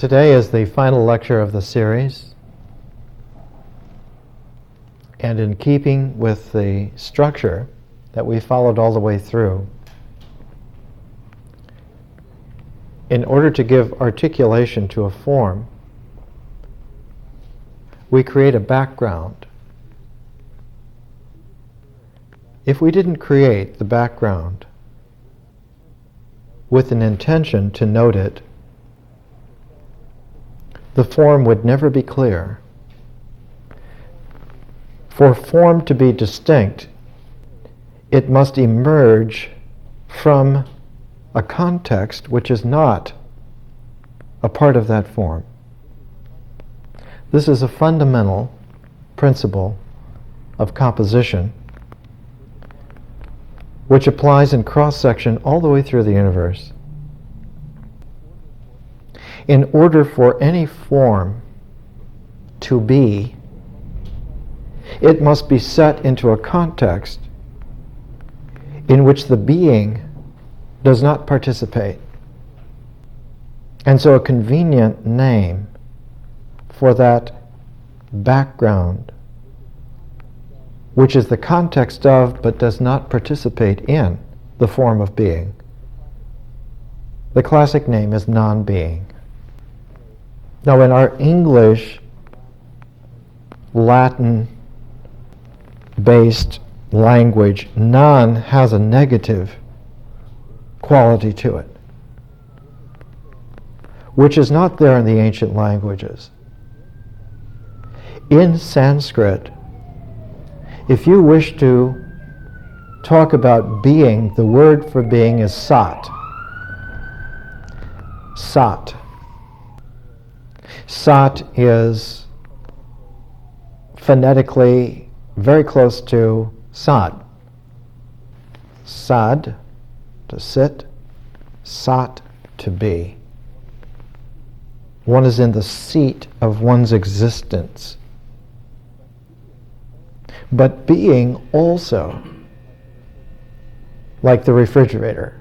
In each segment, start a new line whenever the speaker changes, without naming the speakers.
Today is the final lecture of the series, and in keeping with the structure that we followed all the way through, in order to give articulation to a form, we create a background. If we didn't create the background with an intention to note it, the form would never be clear. For form to be distinct, it must emerge from a context which is not a part of that form. This is a fundamental principle of composition which applies in cross-section all the way through the universe. In order for any form to be, it must be set into a context in which the being does not participate. And so a convenient name for that background, which is the context of but does not participate in the form of being, the classic name is non-being. Now, in our English, Latin-based language, non has a negative quality to it, which is not there in the ancient languages. In Sanskrit, if you wish to talk about being, the word for being is sat. Sat. Sat is phonetically very close to sad. Sad, to sit, sat, to be. One is in the seat of one's existence. But being also, like the refrigerator,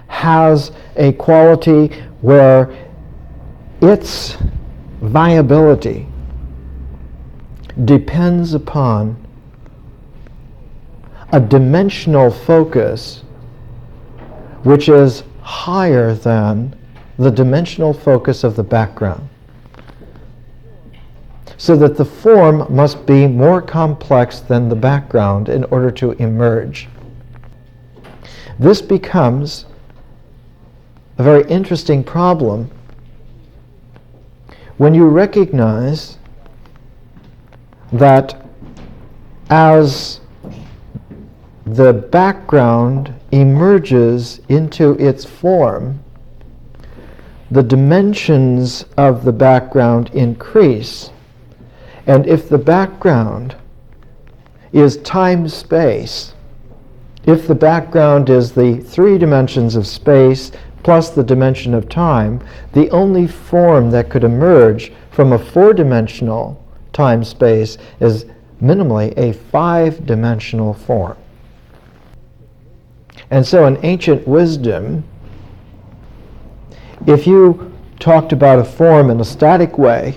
has a quality where its viability depends upon a dimensional focus which is higher than the dimensional focus of the background, so that the form must be more complex than the background in order to emerge. This becomes a very interesting problem when you recognize that as the background emerges into its form, the dimensions of the background increase. And if the background is time-space, if the background is the 3 dimensions of space plus the dimension of time, the only form that could emerge from a 4-dimensional time-space is minimally a 5-dimensional form. And so in ancient wisdom, if you talked about a form in a static way,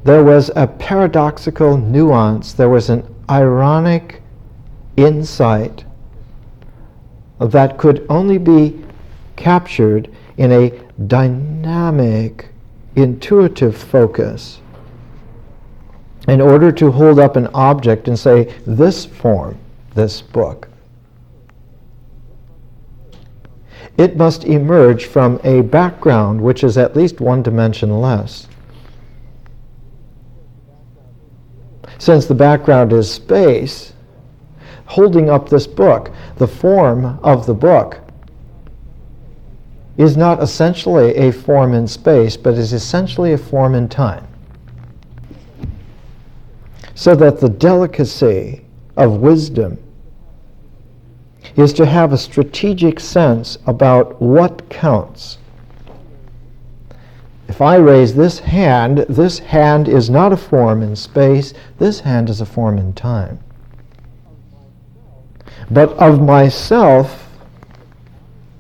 there was a paradoxical nuance, there was an ironic insight that could only be captured in a dynamic, intuitive focus in order to hold up an object and say, this form, this book. It must emerge from a background which is at least 1 dimension less. Since the background is space, holding up this book, the form of the book is not essentially a form in space, but is essentially a form in time. So that the delicacy of wisdom is to have a strategic sense about what counts. If I raise this hand is not a form in space, this hand is a form in time. But of myself,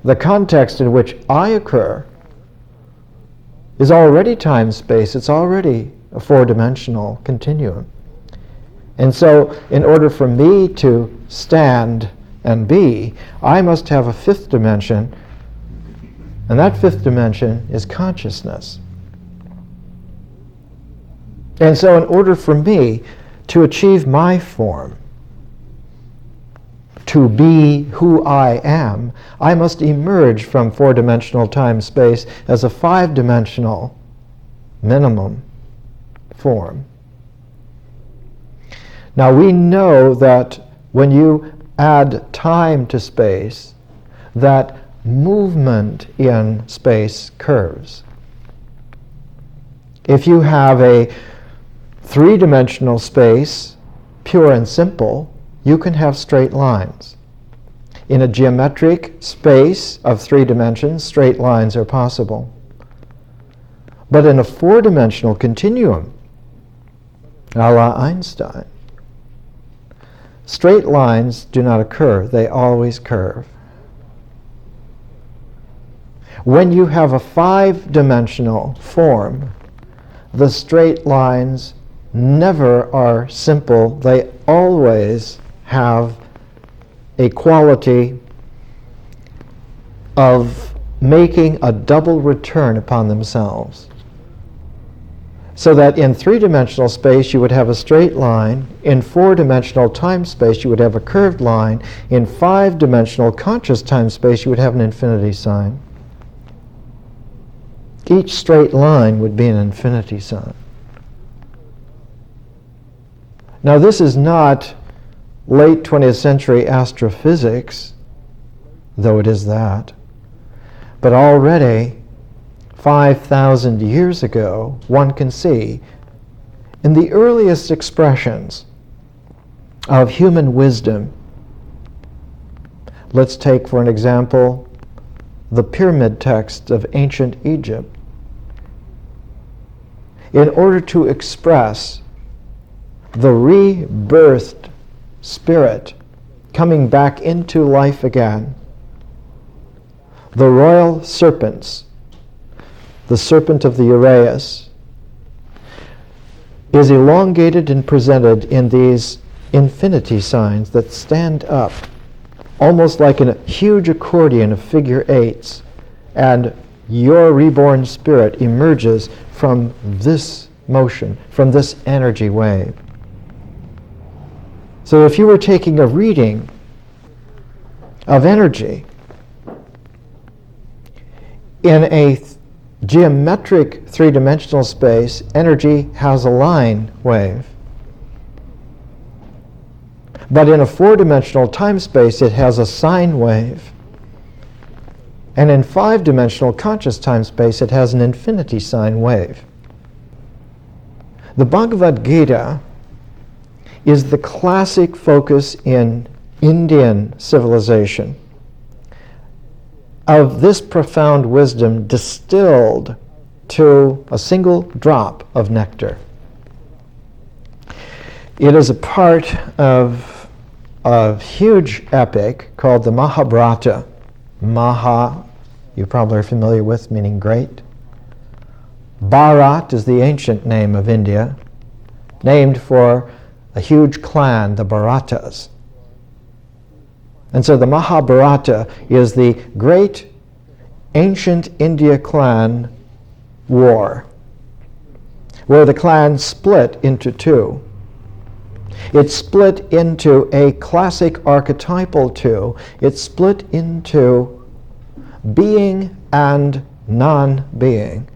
the context in which I occur is already time-space. It's already a four-dimensional continuum. And so, in order for me to stand and be, I must have a fifth dimension, and that fifth dimension is consciousness. And so, in order for me to achieve my form, to be who I am, I must emerge from four-dimensional time-space as a five-dimensional minimum form. Now we know that when you add time to space, that movement in space curves. If you have a three-dimensional space, pure and simple, you can have straight lines. In a geometric space of three dimensions, straight lines are possible. But in a four-dimensional continuum, a la Einstein, straight lines do not occur. They always curve. When you have a five-dimensional form, the straight lines never are simple. They always have a quality of making a double return upon themselves. So that in three-dimensional space you would have a straight line, in four-dimensional time space you would have a curved line, in five-dimensional conscious time space you would have an infinity sign. Each straight line would be an infinity sign. Now this is not late 20th century astrophysics, though it is that, but already 5,000 years ago, one can see in the earliest expressions of human wisdom. Let's take, for an example, the pyramid texts of ancient Egypt. In order to express the rebirthed spirit coming back into life again, the royal serpents, the serpent of the Uraeus, is elongated and presented in these infinity signs that stand up almost like a huge accordion of figure eights, and your reborn spirit emerges from this motion, from this energy wave. So if you were taking a reading of energy in a geometric three-dimensional space, energy has a line wave. But in a four-dimensional time space, it has a sine wave. And in five-dimensional conscious time space, it has an infinity sine wave. The Bhagavad Gita is the classic focus in Indian civilization of this profound wisdom distilled to a single drop of nectar. It is a part of a huge epic called the Mahabharata. Maha, you probably are familiar with, meaning great. Bharat is the ancient name of India, named for a huge clan, the Bharatas. And so the Mahabharata is the great ancient India clan war, where the clan split into two. It split into a classic archetypal two. It split into being and non-being.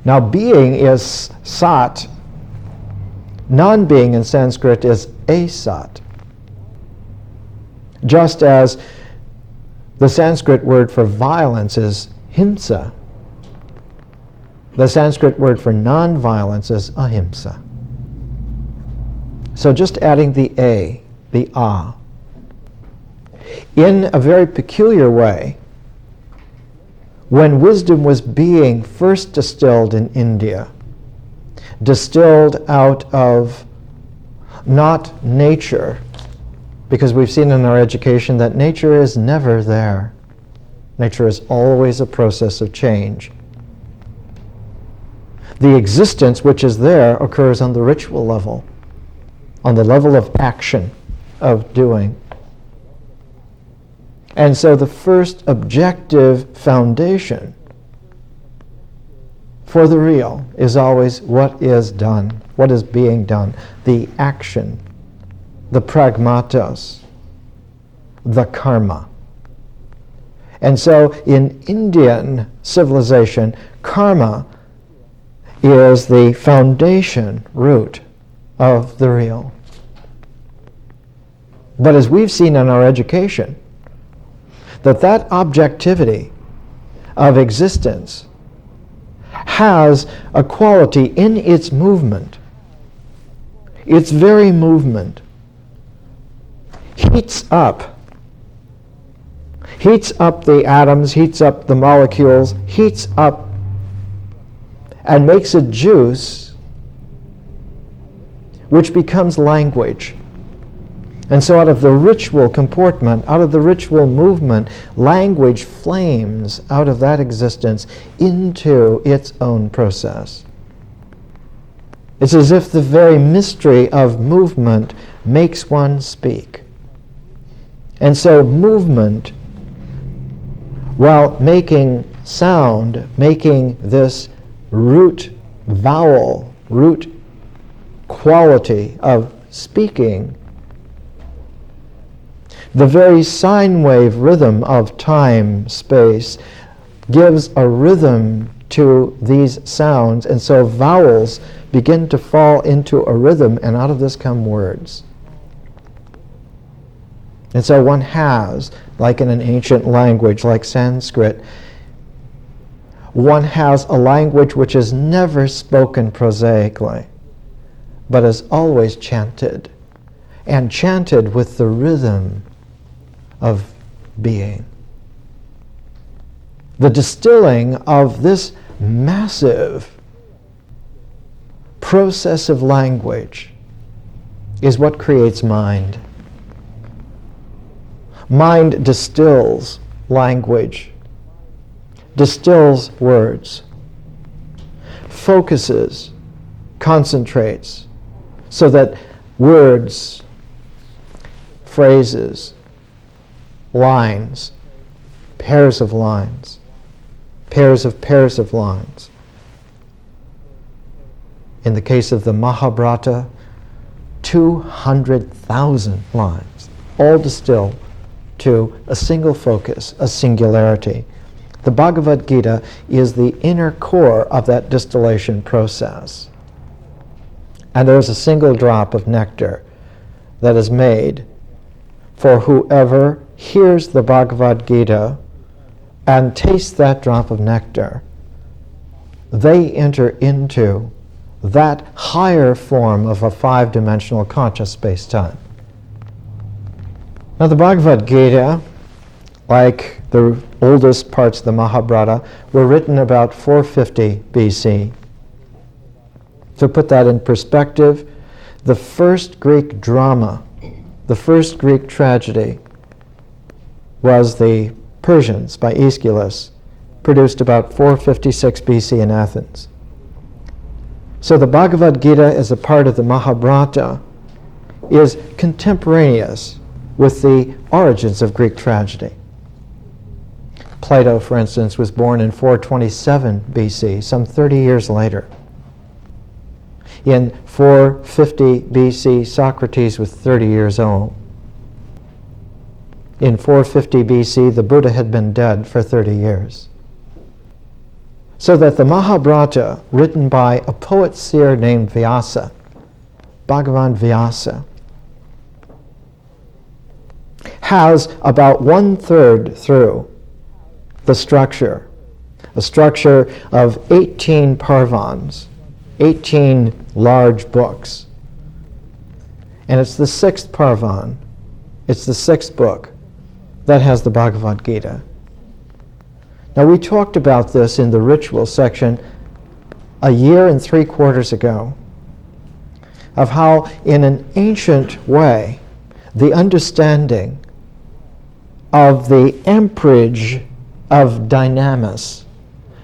Now being is sat. Non-being in Sanskrit is asat. Just as the Sanskrit word for violence is himsa, the Sanskrit word for non-violence is ahimsa. So just adding the a, the ah. In a very peculiar way, when wisdom was being first distilled in India, distilled out of not nature, because we've seen in our education that nature is never there. Nature is always a process of change. The existence which is there occurs on the ritual level, on the level of action, of doing. And so the first objective foundation for the real is always what is done, what is being done, the action, the pragmatos, the karma. And so in Indian civilization, karma is the foundation root of the real. But as we've seen in our education, that objectivity of existence has a quality in its movement. Its very movement heats up the atoms, heats up the molecules, heats up and makes a juice which becomes language. And so out of the ritual comportment, out of the ritual movement, language flames out of that existence into its own process. It's as if the very mystery of movement makes one speak. And so movement, while making sound, making this root vowel, root quality of speaking, the very sine wave rhythm of time, space, gives a rhythm to these sounds, and so vowels begin to fall into a rhythm, and out of this come words. And so one has, like in an ancient language like Sanskrit, one has a language which is never spoken prosaically, but is always chanted, and chanted with the rhythm of being. The distilling of this massive process of language is what creates mind. Mind distills language, distills words, focuses, concentrates, so that words, phrases, lines, pairs of lines, pairs of lines. In the case of the Mahabharata, 200,000 lines, all distilled to a single focus, a singularity. The Bhagavad Gita is the inner core of that distillation process. And there is a single drop of nectar that is made for whoever hears the Bhagavad Gita and tastes that drop of nectar. They enter into that higher form of a five-dimensional conscious space-time. Now the Bhagavad Gita, like the oldest parts of the Mahabharata, were written about 450 BC. To put that in perspective, the first Greek drama, the first Greek tragedy, was the Persians by Aeschylus, produced about 456 BC in Athens. So the Bhagavad Gita, as a part of the Mahabharata, is contemporaneous with the origins of Greek tragedy. Plato, for instance, was born in 427 BC, some 30 years later. In 450 BC, Socrates was 30 years old. In 450 BC, the Buddha had been dead for 30 years. So that the Mahabharata, written by a poet-seer named Vyasa, Bhagavan Vyasa, has about 1/3 through the structure, a structure of 18 parvans, 18 large books. And it's the 6th parvan, it's the 6th book that has the Bhagavad Gita. Now we talked about this in the ritual section a year and 3/4 ago, of how in an ancient way the understanding of the amperage of dynamis,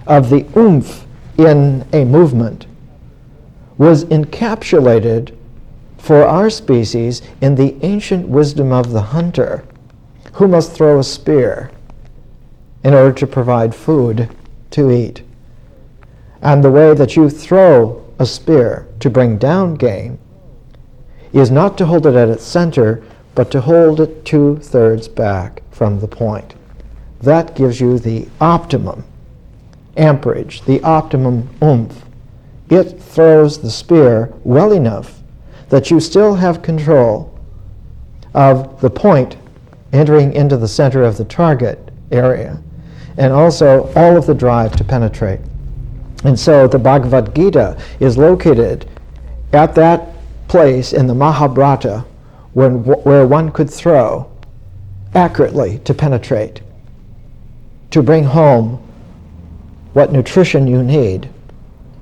of the oomph in a movement was encapsulated for our species in the ancient wisdom of the hunter, who must throw a spear in order to provide food to eat. And the way that you throw a spear to bring down game is not to hold it at its center, but to hold it 2/3 back from the point. That gives you the optimum amperage, the optimum oomph. It throws the spear well enough that you still have control of the point entering into the center of the target area, and also all of the drive to penetrate. And so the Bhagavad Gita is located at that place in the Mahabharata where one could throw accurately to penetrate, to bring home what nutrition you need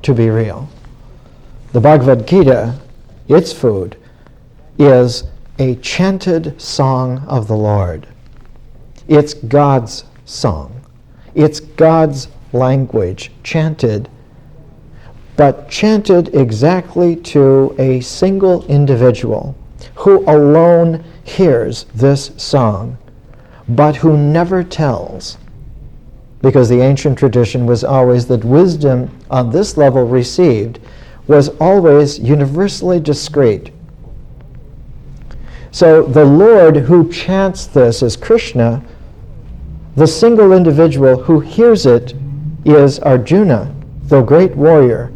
to be real. The Bhagavad Gita, its food, is a chanted song of the Lord. It's God's song. It's God's language, chanted, but chanted exactly to a single individual who alone hears this song, but who never tells, because the ancient tradition was always that wisdom on this level received was always universally discreet. So the Lord who chants this is Krishna. The single individual who hears it is Arjuna, the great warrior.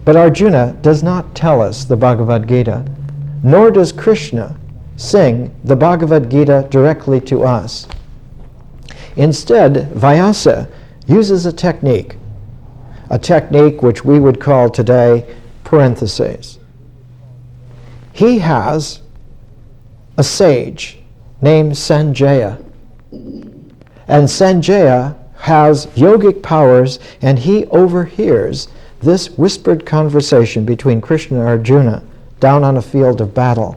But Arjuna does not tell us the Bhagavad Gita, nor does Krishna sing the Bhagavad Gita directly to us. Instead, Vyasa uses a technique which we would call today parentheses. He has a sage named Sanjaya, and Sanjaya has yogic powers, and he overhears this whispered conversation between Krishna and Arjuna down on a field of battle,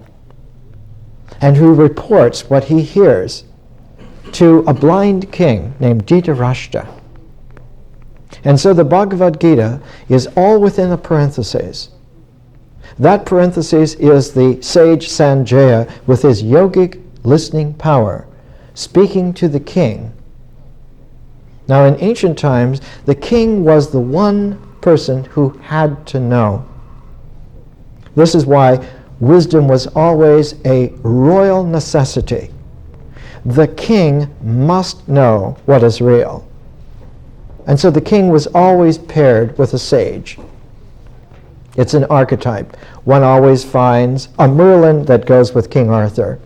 and who reports what he hears to a blind king named Dhritarashtra. And so the Bhagavad Gita is all within a parenthesis. That parenthesis is the sage Sanjaya with his yogic listening power, speaking to the king. Now in ancient times, the king was the one person who had to know. This is why wisdom was always a royal necessity. The king must know what is real. And so the king was always paired with a sage. It's an archetype. One always finds a Merlin that goes with King Arthur.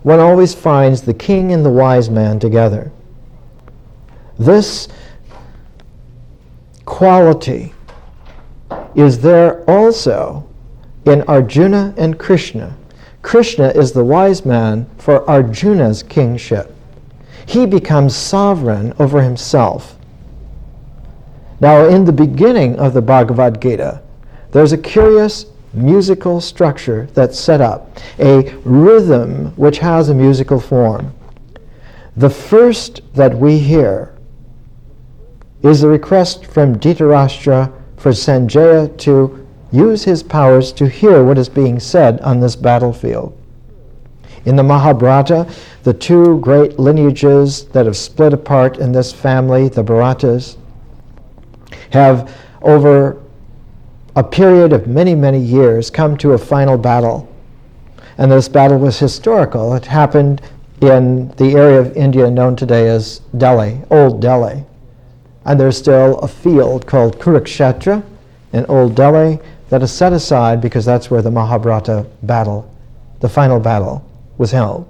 One always finds the king and the wise man together. This quality is there also in Arjuna and Krishna. Krishna is the wise man for Arjuna's kingship. He becomes sovereign over himself. Now, in the beginning of the Bhagavad Gita, there's a curious musical structure that's set up, a rhythm which has a musical form. The first that we hear is the request from Dhritarashtra for Sanjaya to use his powers to hear what is being said on this battlefield. In the Mahabharata, the two great lineages that have split apart in this family, the Bharatas, have over a period of many, many years come to a final battle. And this battle was historical. It happened in the area of India known today as Delhi, Old Delhi. And there's still a field called Kurukshetra in Old Delhi that is set aside because that's where the Mahabharata battle, the final battle, was held.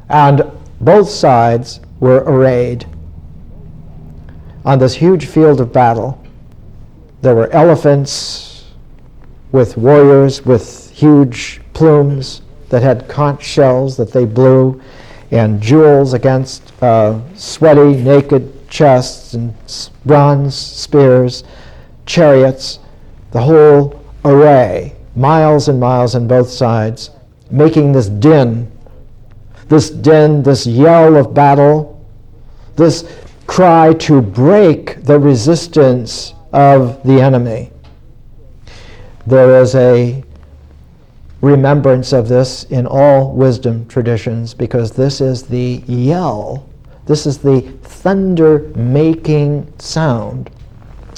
And both sides were arrayed on this huge field of battle. There were elephants with warriors with huge plumes that had conch shells that they blew, and jewels against sweaty, naked chests, and bronze spears, chariots, the whole array, miles and miles on both sides, making this din, this yell of battle, this cry to break the resistance of the enemy. There is a remembrance of this in all wisdom traditions, because this is the yell, this is the thunder-making sound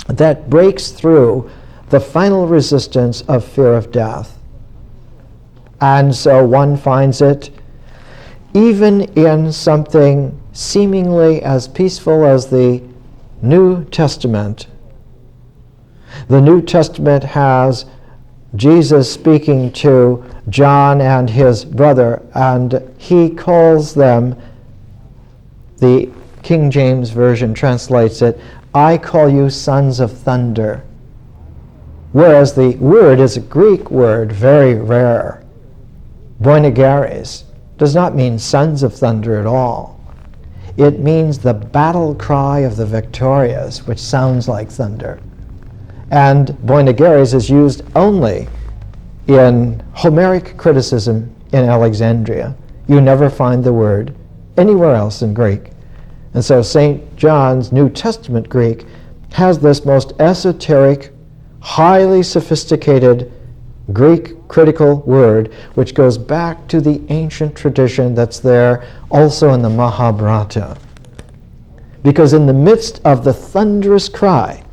that breaks through the final resistance of fear of death. And so one finds it even in something seemingly as peaceful as the New Testament. The New Testament has Jesus speaking to John and his brother, and he calls them, the King James Version translates it, I call you sons of thunder. Whereas the word is a Greek word, very rare. Boinegares does not mean sons of thunder at all. It means the battle cry of the victorious, which sounds like thunder. And Boinegares is used only in Homeric criticism in Alexandria. You never find the word anywhere else in Greek. And so St. John's New Testament Greek has this most esoteric, highly sophisticated Greek critical word, which goes back to the ancient tradition that's there also in the Mahabharata. Because in the midst of the thunderous cry,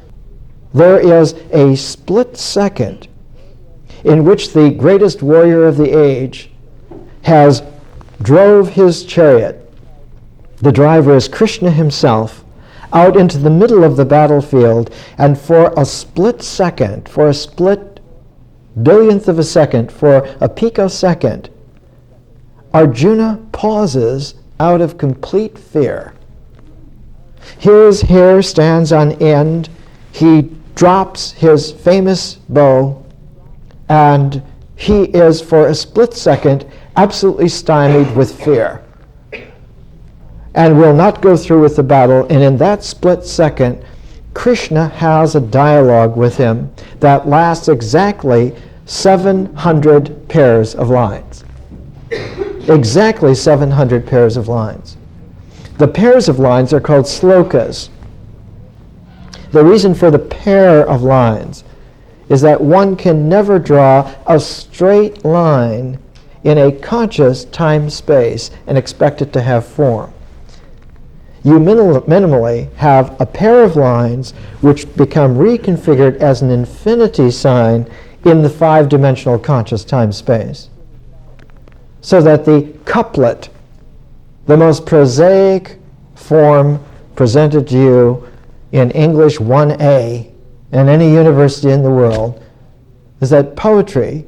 there is a split second in which the greatest warrior of the age has drove his chariot. The driver is Krishna himself, out into the middle of the battlefield, and for a split second, for a split billionth of a second, for a picosecond, Arjuna pauses out of complete fear. His hair stands on end. He drops his famous bow, and he is, for a split second, absolutely stymied with fear, and will not go through with the battle. And in that split second, Krishna has a dialogue with him that lasts exactly 700 pairs of lines. Exactly 700 pairs of lines. The pairs of lines are called slokas. The reason for the pair of lines is that one can never draw a straight line in a conscious time-space and expect it to have form. You minimally have a pair of lines which become reconfigured as an infinity sign in the five-dimensional conscious time-space. So that the couplet, the most prosaic form presented to you in English 1A in any university in the world, is that poetry,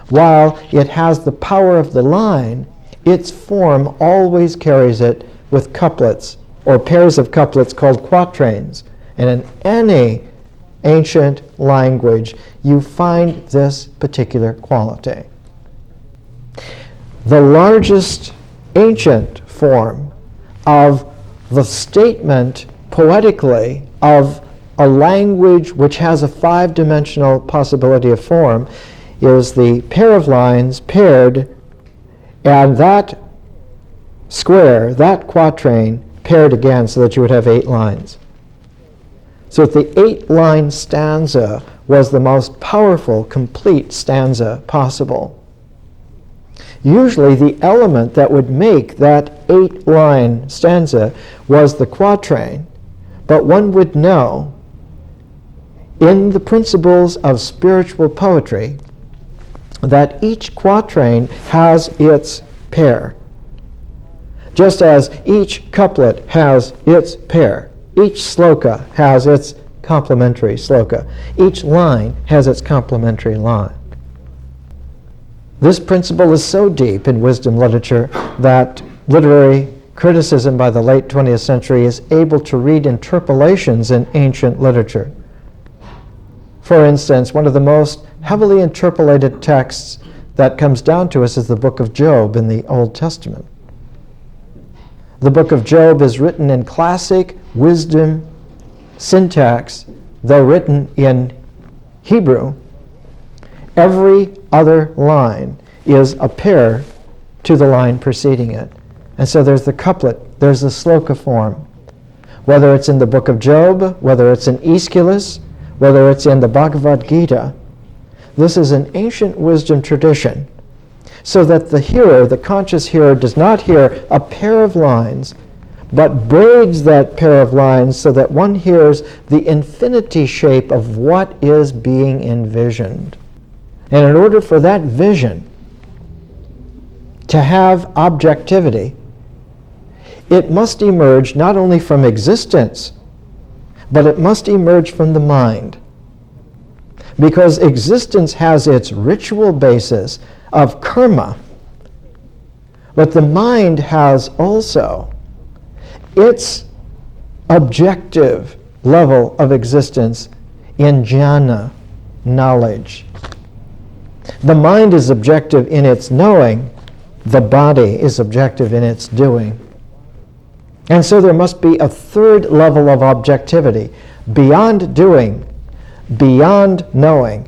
while it has the power of the line, its form always carries it with couplets, or pairs of couplets called quatrains. And in any ancient language, you find this particular quality. The largest ancient form of the statement poetically of a language which has a five-dimensional possibility of form is the pair of lines paired, and that square, that quatrain, paired again so that you would have 8 lines. So the 8-line stanza was the most powerful, complete stanza possible. Usually the element that would make that 8-line stanza was the quatrain, but one would know in the principles of spiritual poetry that each quatrain has its pair. Just as each couplet has its pair, each sloka has its complementary sloka, each line has its complementary line. This principle is so deep in wisdom literature that literary criticism by the late 20th century is able to read interpolations in ancient literature. For instance, one of the most heavily interpolated texts that comes down to us is the book of Job in the Old Testament. The book of Job is written in classic wisdom syntax, though written in Hebrew. Every other line is a pair to the line preceding it. And so there's the couplet, there's the sloka form. whether it's in the book of Job, whether it's in Aeschylus, whether it's in the Bhagavad Gita. This is an ancient wisdom tradition, so that the hearer, the conscious hearer, does not hear a pair of lines, but braids that pair of lines so that one hears the infinity shape of what is being envisioned. And in order for that vision to have objectivity, it must emerge not only from existence, but it must emerge from the mind. Because existence has its ritual basis of karma, but the mind has also its objective level of existence in jnana, knowledge. The mind is objective in its knowing, the body is objective in its doing. And so there must be a third level of objectivity, beyond doing, beyond knowing.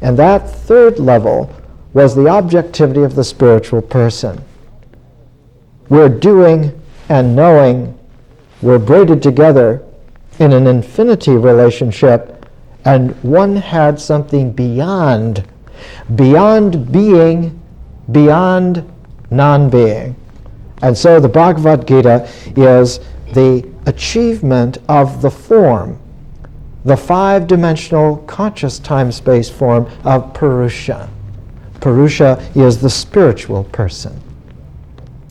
And that third level was the objectivity of the spiritual person. Where doing and knowing were braided together in an infinity relationship, and one had something beyond being, beyond non-being. And so the Bhagavad Gita is the achievement of the form, the five-dimensional conscious time-space form of Purusha. Purusha is the spiritual person.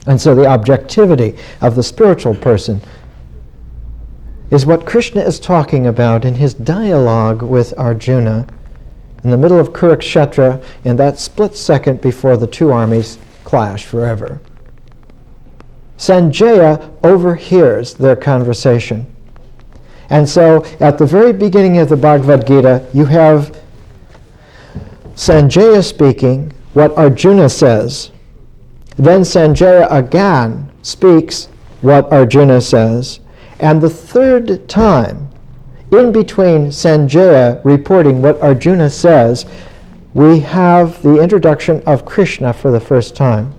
And so the objectivity of the spiritual person is what Krishna is talking about in his dialogue with Arjuna in the middle of Kurukshetra, in that split second before the two armies clash forever. Sanjaya overhears their conversation. And so at the very beginning of the Bhagavad Gita, you have Sanjaya speaking what Arjuna says. Then Sanjaya again speaks what Arjuna says. And the third time, in between Sanjaya reporting what Arjuna says, we have the introduction of Krishna for the first time.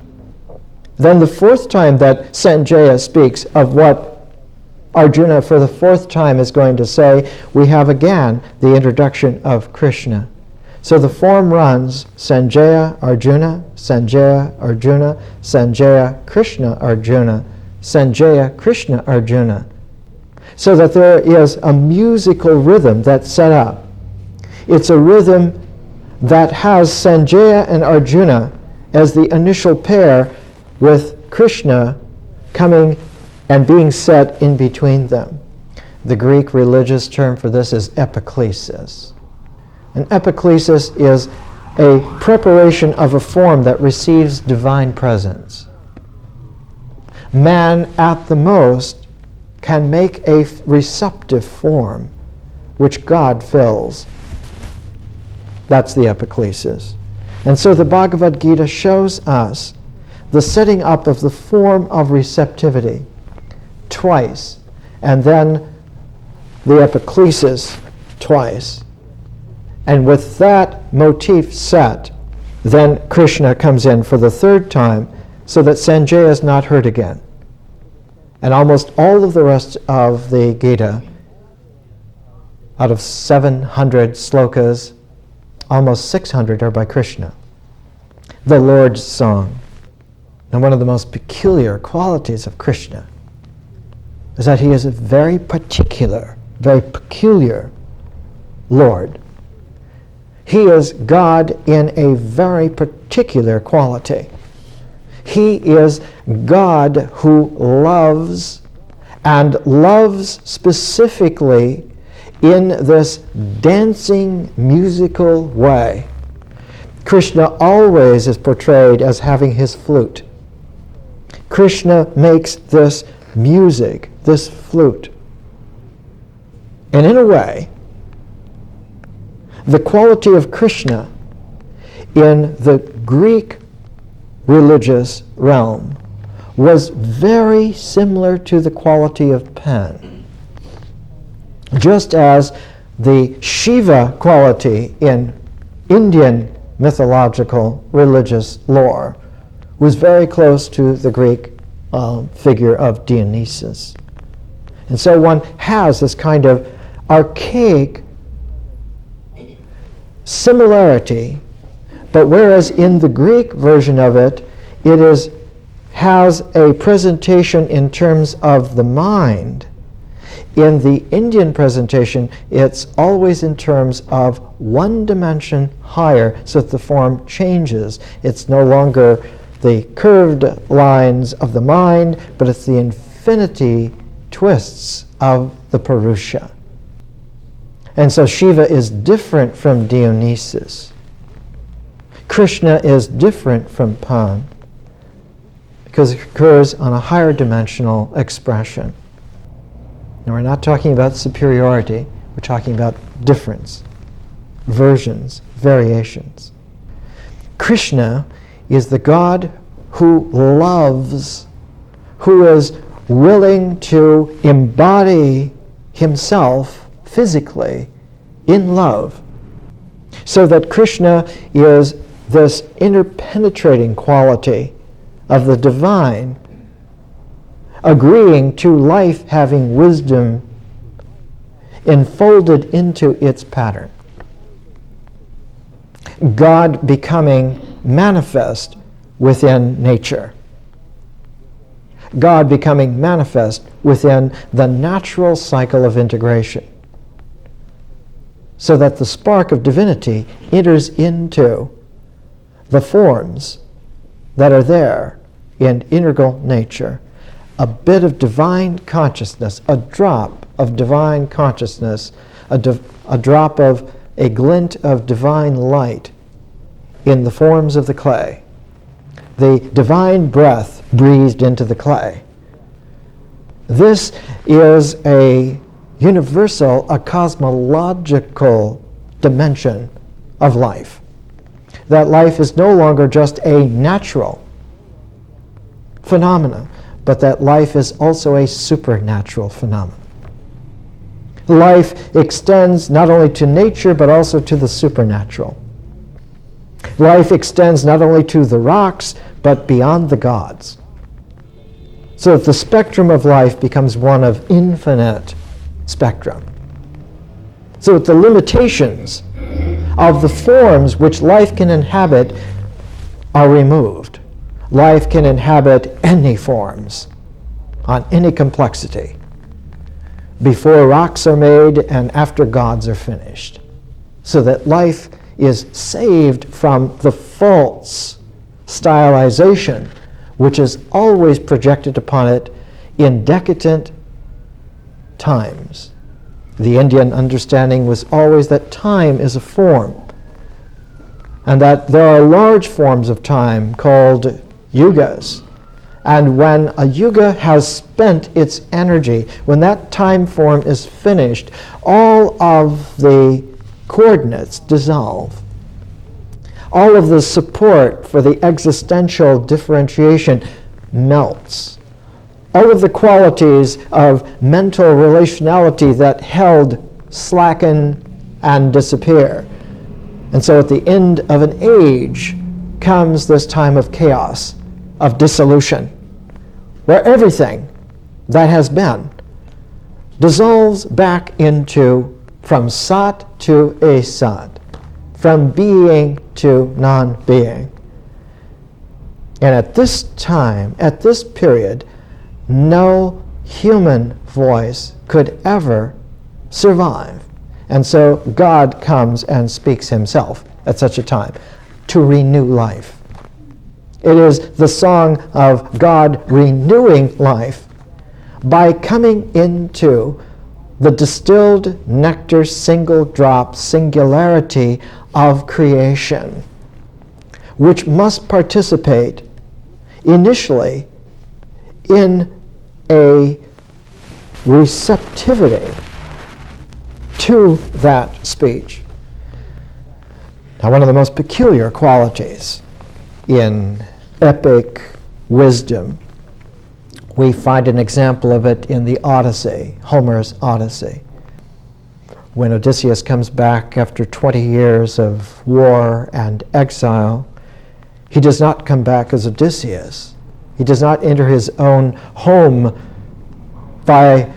Then the fourth time that Sanjaya speaks of what Arjuna for the fourth time is going to say, we have again the introduction of Krishna. So the form runs Sanjaya, Arjuna, Sanjaya, Arjuna, Sanjaya, Krishna, Arjuna, Sanjaya, Krishna, Arjuna. So that there is a musical rhythm that's set up. It's a rhythm that has Sanjaya and Arjuna as the initial pair, with Krishna coming and being set in between them. The Greek religious term for this is epiklesis. An epiklesis is a preparation of a form that receives divine presence. Man, at the most, can make a receptive form which God fills. That's the epiklesis. And so the Bhagavad Gita shows us the setting up of the form of receptivity twice, and then the epiklesis twice. And with that motif set, then Krishna comes in for the third time, so that Sanjaya is not hurt again. And almost all of the rest of the Gita, out of 700 slokas, almost 600 are by Krishna. The Lord's song. And one of the most peculiar qualities of Krishna is that he is a very particular, very peculiar Lord. He is God in a very particular quality. He is God who loves, and loves specifically in this dancing, musical way. Krishna always is portrayed as having his flute. Krishna makes this music, this flute. And in a way, the quality of Krishna in the Greek religious realm was very similar to the quality of Pan. Just as the Shiva quality in Indian mythological religious lore was very close to the Greek figure of Dionysus. And so one has this kind of archaic similarity, but whereas in the Greek version of it, has a presentation in terms of the mind, in the Indian presentation, it's always in terms of one dimension higher, so that the form changes. It's no longer the curved lines of the mind, but it's the infinity twists of the Purusha. And so Shiva is different from Dionysus. Krishna is different from Pan, because it occurs on a higher dimensional expression. And we're not talking about superiority, we're talking about difference, versions, variations. Krishna is the God who loves, who is willing to embody himself physically in love. So that Krishna is this interpenetrating quality of the divine, agreeing to life having wisdom enfolded into its pattern. God becoming manifest within nature. God becoming manifest within the natural cycle of integration, so that the spark of divinity enters into the forms that are there in integral nature. A bit of divine consciousness, a drop of divine consciousness, a drop of a glint of divine light in the forms of the clay. The divine breath breathed into the clay. This is a universal, a cosmological dimension of life. That life is no longer just a natural phenomenon, but that life is also a supernatural phenomenon. Life extends not only to nature, but also to the supernatural. Life extends not only to the rocks, but beyond the gods. So that the spectrum of life becomes one of infinite spectrum. So that the limitations of the forms which life can inhabit are removed. Life can inhabit any forms on any complexity, before rocks are made and after gods are finished. So that life is saved from the false stylization which is always projected upon it in decadent times. The Indian understanding was always that time is a form, and that there are large forms of time called yugas. And when a yuga has spent its energy, when that time form is finished, all of the coordinates dissolve. All of the support for the existential differentiation melts. All of the qualities of mental relationality that held slacken and disappear. And so at the end of an age comes this time of chaos, of dissolution, where everything that has been dissolves back into, from sat to asat, from being to non-being. And at this time, at this period, no human voice could ever survive. And so God comes and speaks himself at such a time to renew life. It is the song of God renewing life by coming into the distilled nectar single drop singularity of creation, which must participate initially in a receptivity to that speech. Now, one of the most peculiar qualities in epic wisdom, we find an example of it in the Odyssey, Homer's Odyssey. When Odysseus comes back after 20 years of war and exile, he does not come back as Odysseus. He does not enter his own home by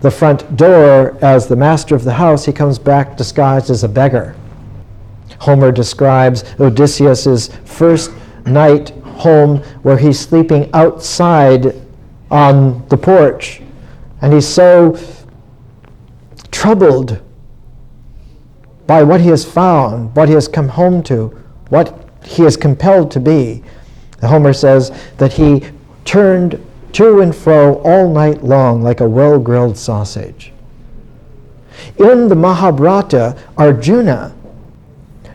the front door as the master of the house, he comes back disguised as a beggar. Homer describes Odysseus' first night home where he's sleeping outside on the porch, and he's so troubled by what he has found, what he has come home to, what he is compelled to be. Homer says that he turned to and fro all night long like a well-grilled sausage. In the Mahabharata, Arjuna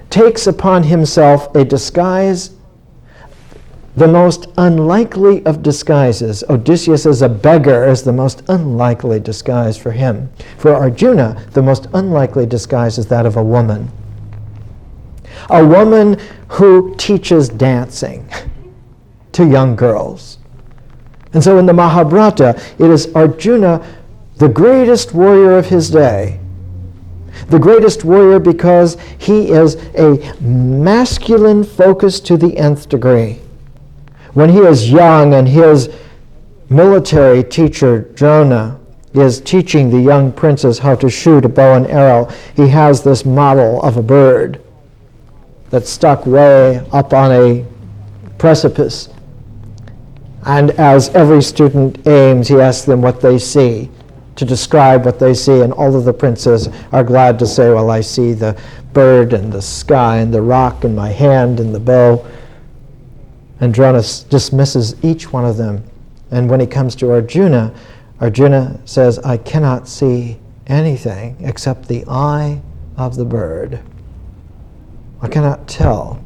takes upon himself a disguise, the most unlikely of disguises. Odysseus as a beggar is the most unlikely disguise for him. For Arjuna, the most unlikely disguise is that of a woman. A woman who teaches dancing to young girls. And so in the Mahabharata, it is Arjuna, the greatest warrior of his day. The greatest warrior because he is a masculine focus to the nth degree. When he is young and his military teacher, Drona, is teaching the young princes how to shoot a bow and arrow, he has this model of a bird that's stuck way up on a precipice. And as every student aims, he asks them what they see, to describe what they see, and all of the princes are glad to say, well, I see the bird and the sky and the rock and my hand and the bow. And Drona dismisses each one of them. And when he comes to Arjuna, Arjuna says, I cannot see anything except the eye of the bird. I cannot tell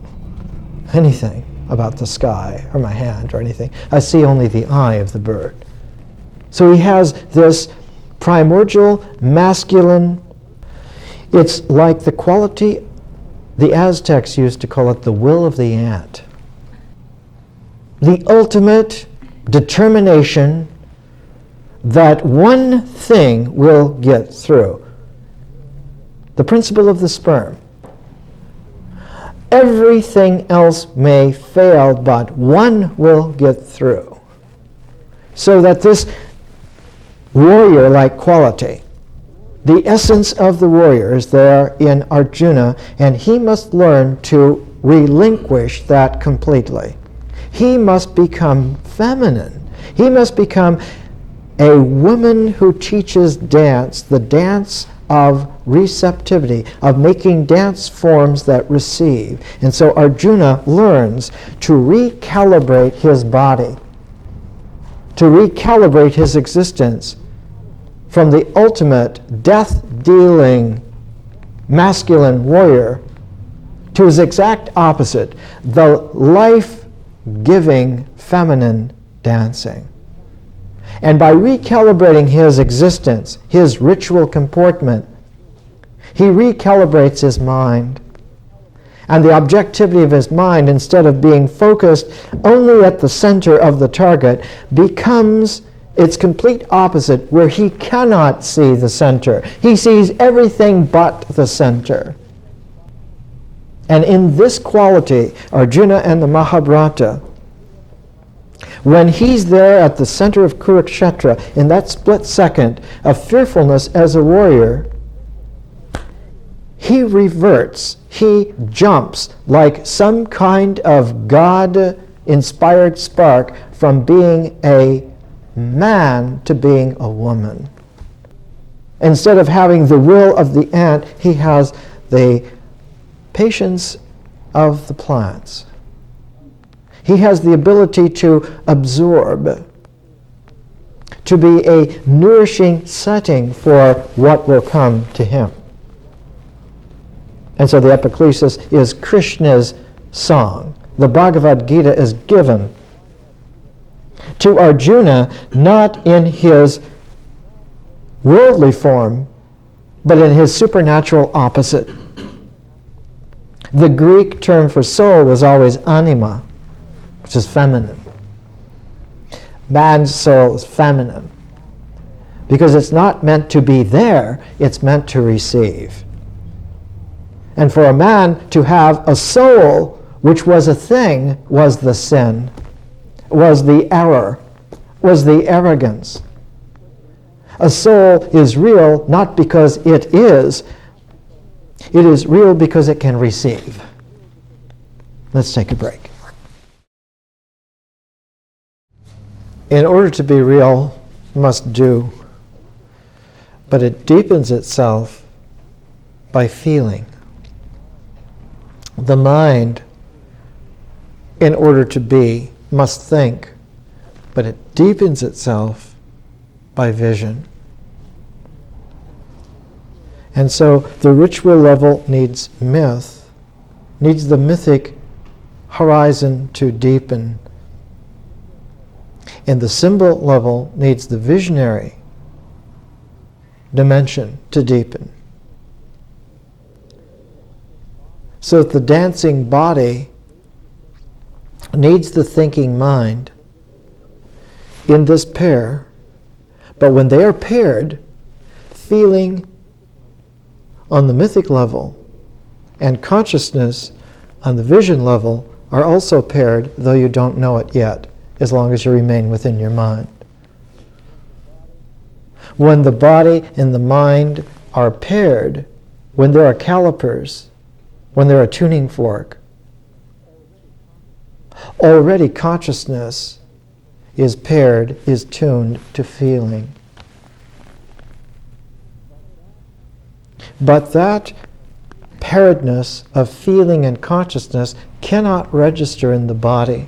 anything about the sky or my hand or anything. I see only the eye of the bird. So he has this primordial, masculine, it's like the quality, the Aztecs used to call it the will of the ant. The ultimate determination that one thing will get through. The principle of the sperm. Everything else may fail, but one will get through. So that this warrior-like quality, the essence of the warrior is there in Arjuna, and he must learn to relinquish that completely. He must become feminine. He must become a woman who teaches dance, the dance of receptivity, of making dance forms that receive. And so Arjuna learns to recalibrate his body, to recalibrate his existence from the ultimate death-dealing masculine warrior to his exact opposite, the life-giving feminine dancing. And by recalibrating his existence, his ritual comportment, he recalibrates his mind. And the objectivity of his mind, instead of being focused only at the center of the target, becomes its complete opposite, where he cannot see the center. He sees everything but the center. And in this quality, Arjuna and the Mahabharata, when he's there at the center of Kurukshetra, in that split second of fearfulness as a warrior, he reverts, he jumps like some kind of God-inspired spark from being a man to being a woman. Instead of having the will of the ant, he has the patience of the plants. He has the ability to absorb, to be a nourishing setting for what will come to him. And so the epiclesis is Krishna's song. The Bhagavad Gita is given to Arjuna not in his worldly form, but in his supernatural opposite. The Greek term for soul was always anima, which is feminine. Man's soul is feminine because it's not meant to be there, it's meant to receive. And for a man to have a soul which was a thing was the sin, was the error, was the arrogance. A soul is real not because it is real because it can receive. Let's take a break. In order to be real, must do, but it deepens itself by feeling. The mind, in order to be, must think, but it deepens itself by vision. And so the ritual level needs myth, needs the mythic horizon to deepen. And the symbol level needs the visionary dimension to deepen. So that the dancing body needs the thinking mind in this pair, but when they are paired, feeling on the mythic level and consciousness on the vision level are also paired, though you don't know it yet, as long as you remain within your mind. When the body and the mind are paired, when there are calipers, when there are tuning fork, already consciousness is paired, is tuned to feeling. But that pairedness of feeling and consciousness cannot register in the body.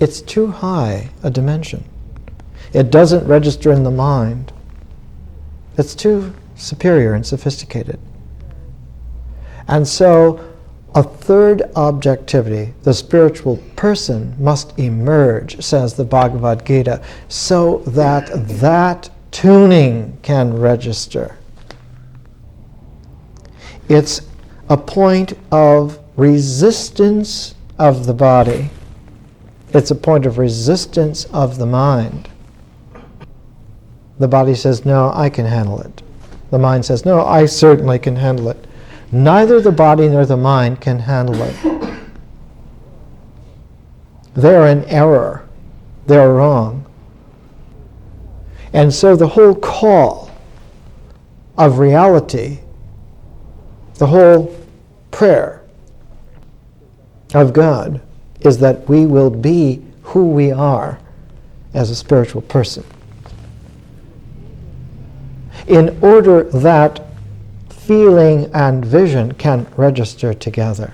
It's too high a dimension. It doesn't register in the mind. It's too superior and sophisticated. And so a third objectivity, the spiritual person, must emerge, says the Bhagavad Gita, so that that tuning can register. It's a point of resistance of the body. It's a point of resistance of the mind. The body says, no, I can handle it. The mind says, no, I certainly can handle it. Neither the body nor the mind can handle it. They are in error. They are wrong. And so the whole call of reality, the whole prayer of God, is that we will be who we are as a spiritual person. In order that feeling and vision can register together.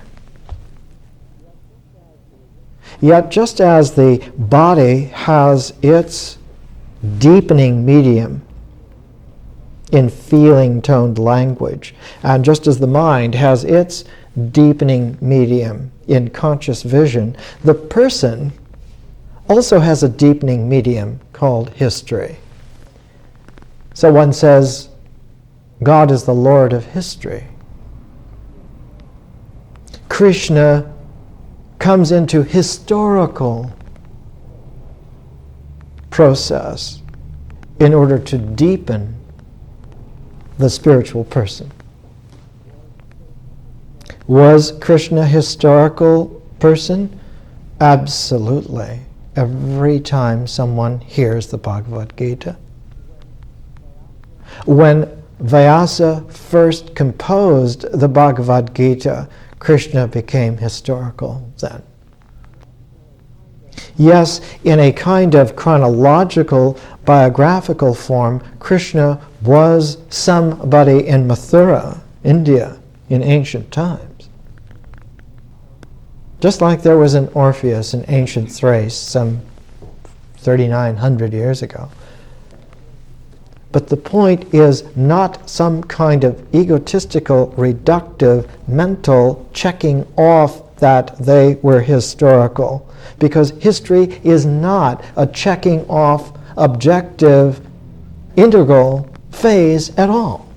Yet just as the body has its deepening medium in feeling-toned language, and just as the mind has its deepening medium in conscious vision, the person also has a deepening medium called history. So one says, God is the Lord of history. Krishna comes into historical process in order to deepen the spiritual person. Was Krishna a historical person? Absolutely. Every time someone hears the Bhagavad Gita. When Vyasa first composed the Bhagavad Gita, Krishna became historical then. Yes, in a kind of chronological, biographical form, Krishna was somebody in Mathura, India, in ancient times. Just like there was an Orpheus in ancient Thrace some 3,900 years ago. But the point is not some kind of egotistical, reductive, mental checking off that they were historical. Because history is not a checking off, objective, integral phase at all.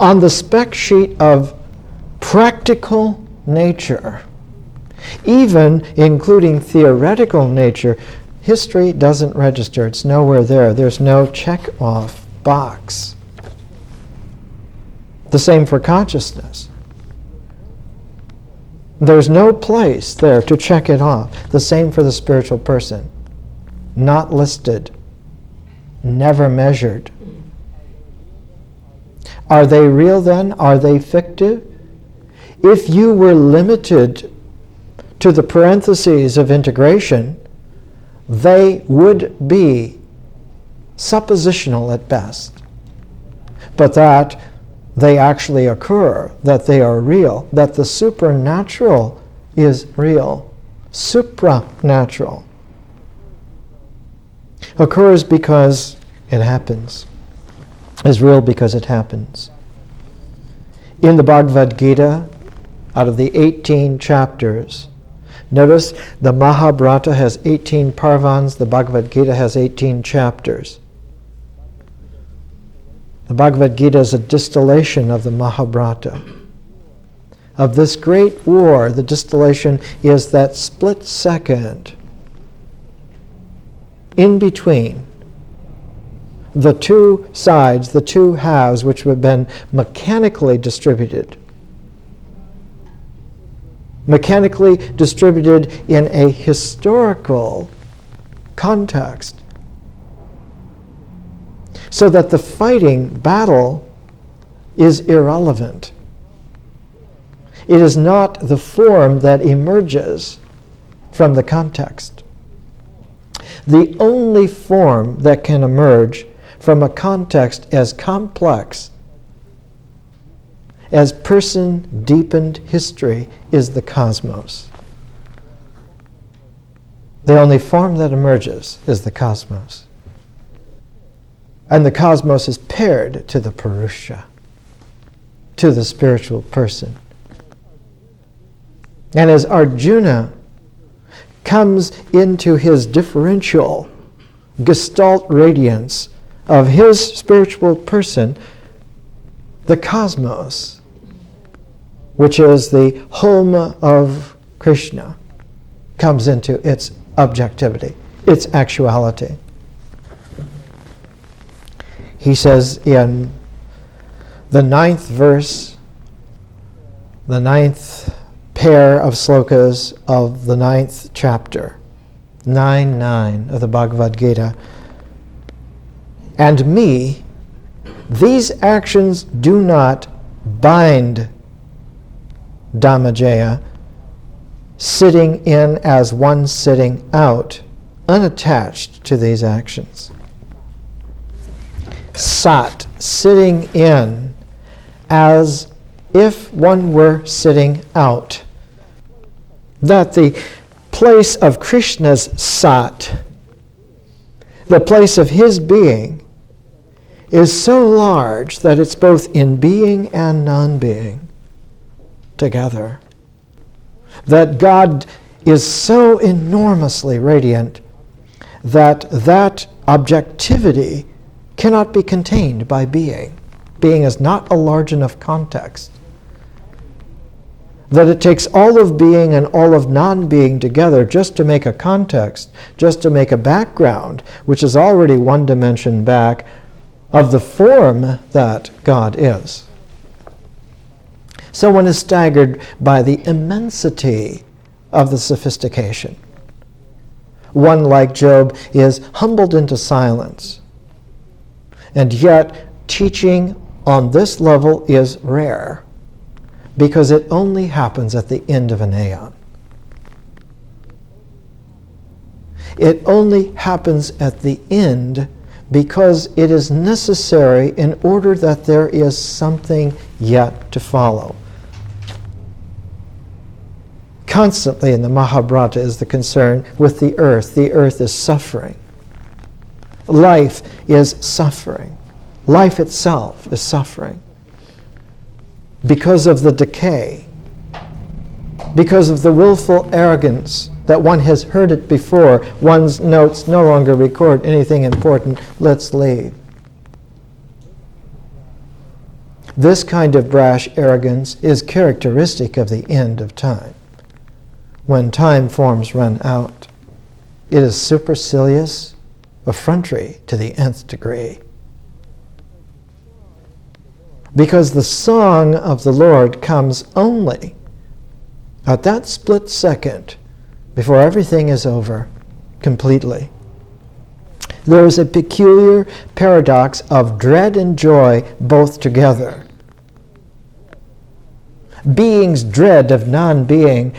On the spec sheet of practical nature, even including theoretical nature, history doesn't register. It's nowhere there. There's no check-off box. The same for consciousness. There's no place there to check it off. The same for the spiritual person. not listed, never measured. Are they real then? Are they fictive? If you were limited to the parentheses of integration, they would be suppositional at best. But that they actually occur, that they are real, that the supernatural is real, supranatural, occurs because it happens, is real because it happens. In the Bhagavad Gita, out of the 18 chapters, notice the Mahabharata has 18 parvans, the Bhagavad Gita has 18 chapters. The Bhagavad Gita is a distillation of the Mahabharata. Of this great war, the distillation is that split second in between the two sides, the two halves, which have been mechanically distributed. Mechanically distributed in a historical context, so that the fighting battle is irrelevant. It is not the form that emerges from the context. The only form that can emerge from a context as complex as person-deepened history is the cosmos. The only form that emerges is the cosmos. And the cosmos is paired to the Purusha, to the spiritual person. And as Arjuna comes into his differential gestalt radiance of his spiritual person, the cosmos, which is the home of Krishna, comes into its objectivity, its actuality. He says in the 9th verse, the 9th pair of slokas of the 9th chapter, 9:9 of the Bhagavad Gita, and me, these actions do not bind Dhammajaya, sitting in as one sitting out, unattached to these actions. Sat, sitting in, as if one were sitting out. That the place of Krishna's sat, the place of his being, is so large that it's both in being and non-being together. That God is so enormously radiant that that objectivity cannot be contained by being. Being is not a large enough context. That it takes all of being and all of non-being together just to make a context, just to make a background, which is already one dimension back of the form that God is. So one is staggered by the immensity of the sophistication. One, like Job, is humbled into silence. And yet, teaching on this level is rare, because it only happens at the end of an aeon. It only happens at the end because it is necessary in order that there is something yet to follow. Constantly in the Mahabharata is the concern with the earth. The earth is suffering. Life is suffering. Life itself is suffering because of the decay, because of the willful arrogance that one has heard it before. One's notes no longer record anything important. Let's leave. This kind of brash arrogance is characteristic of the end of time. When time forms run out, it is supercilious, effrontery to the nth degree. Because the song of the Lord comes only at that split second before everything is over completely. There is a peculiar paradox of dread and joy both together. Being's dread of non-being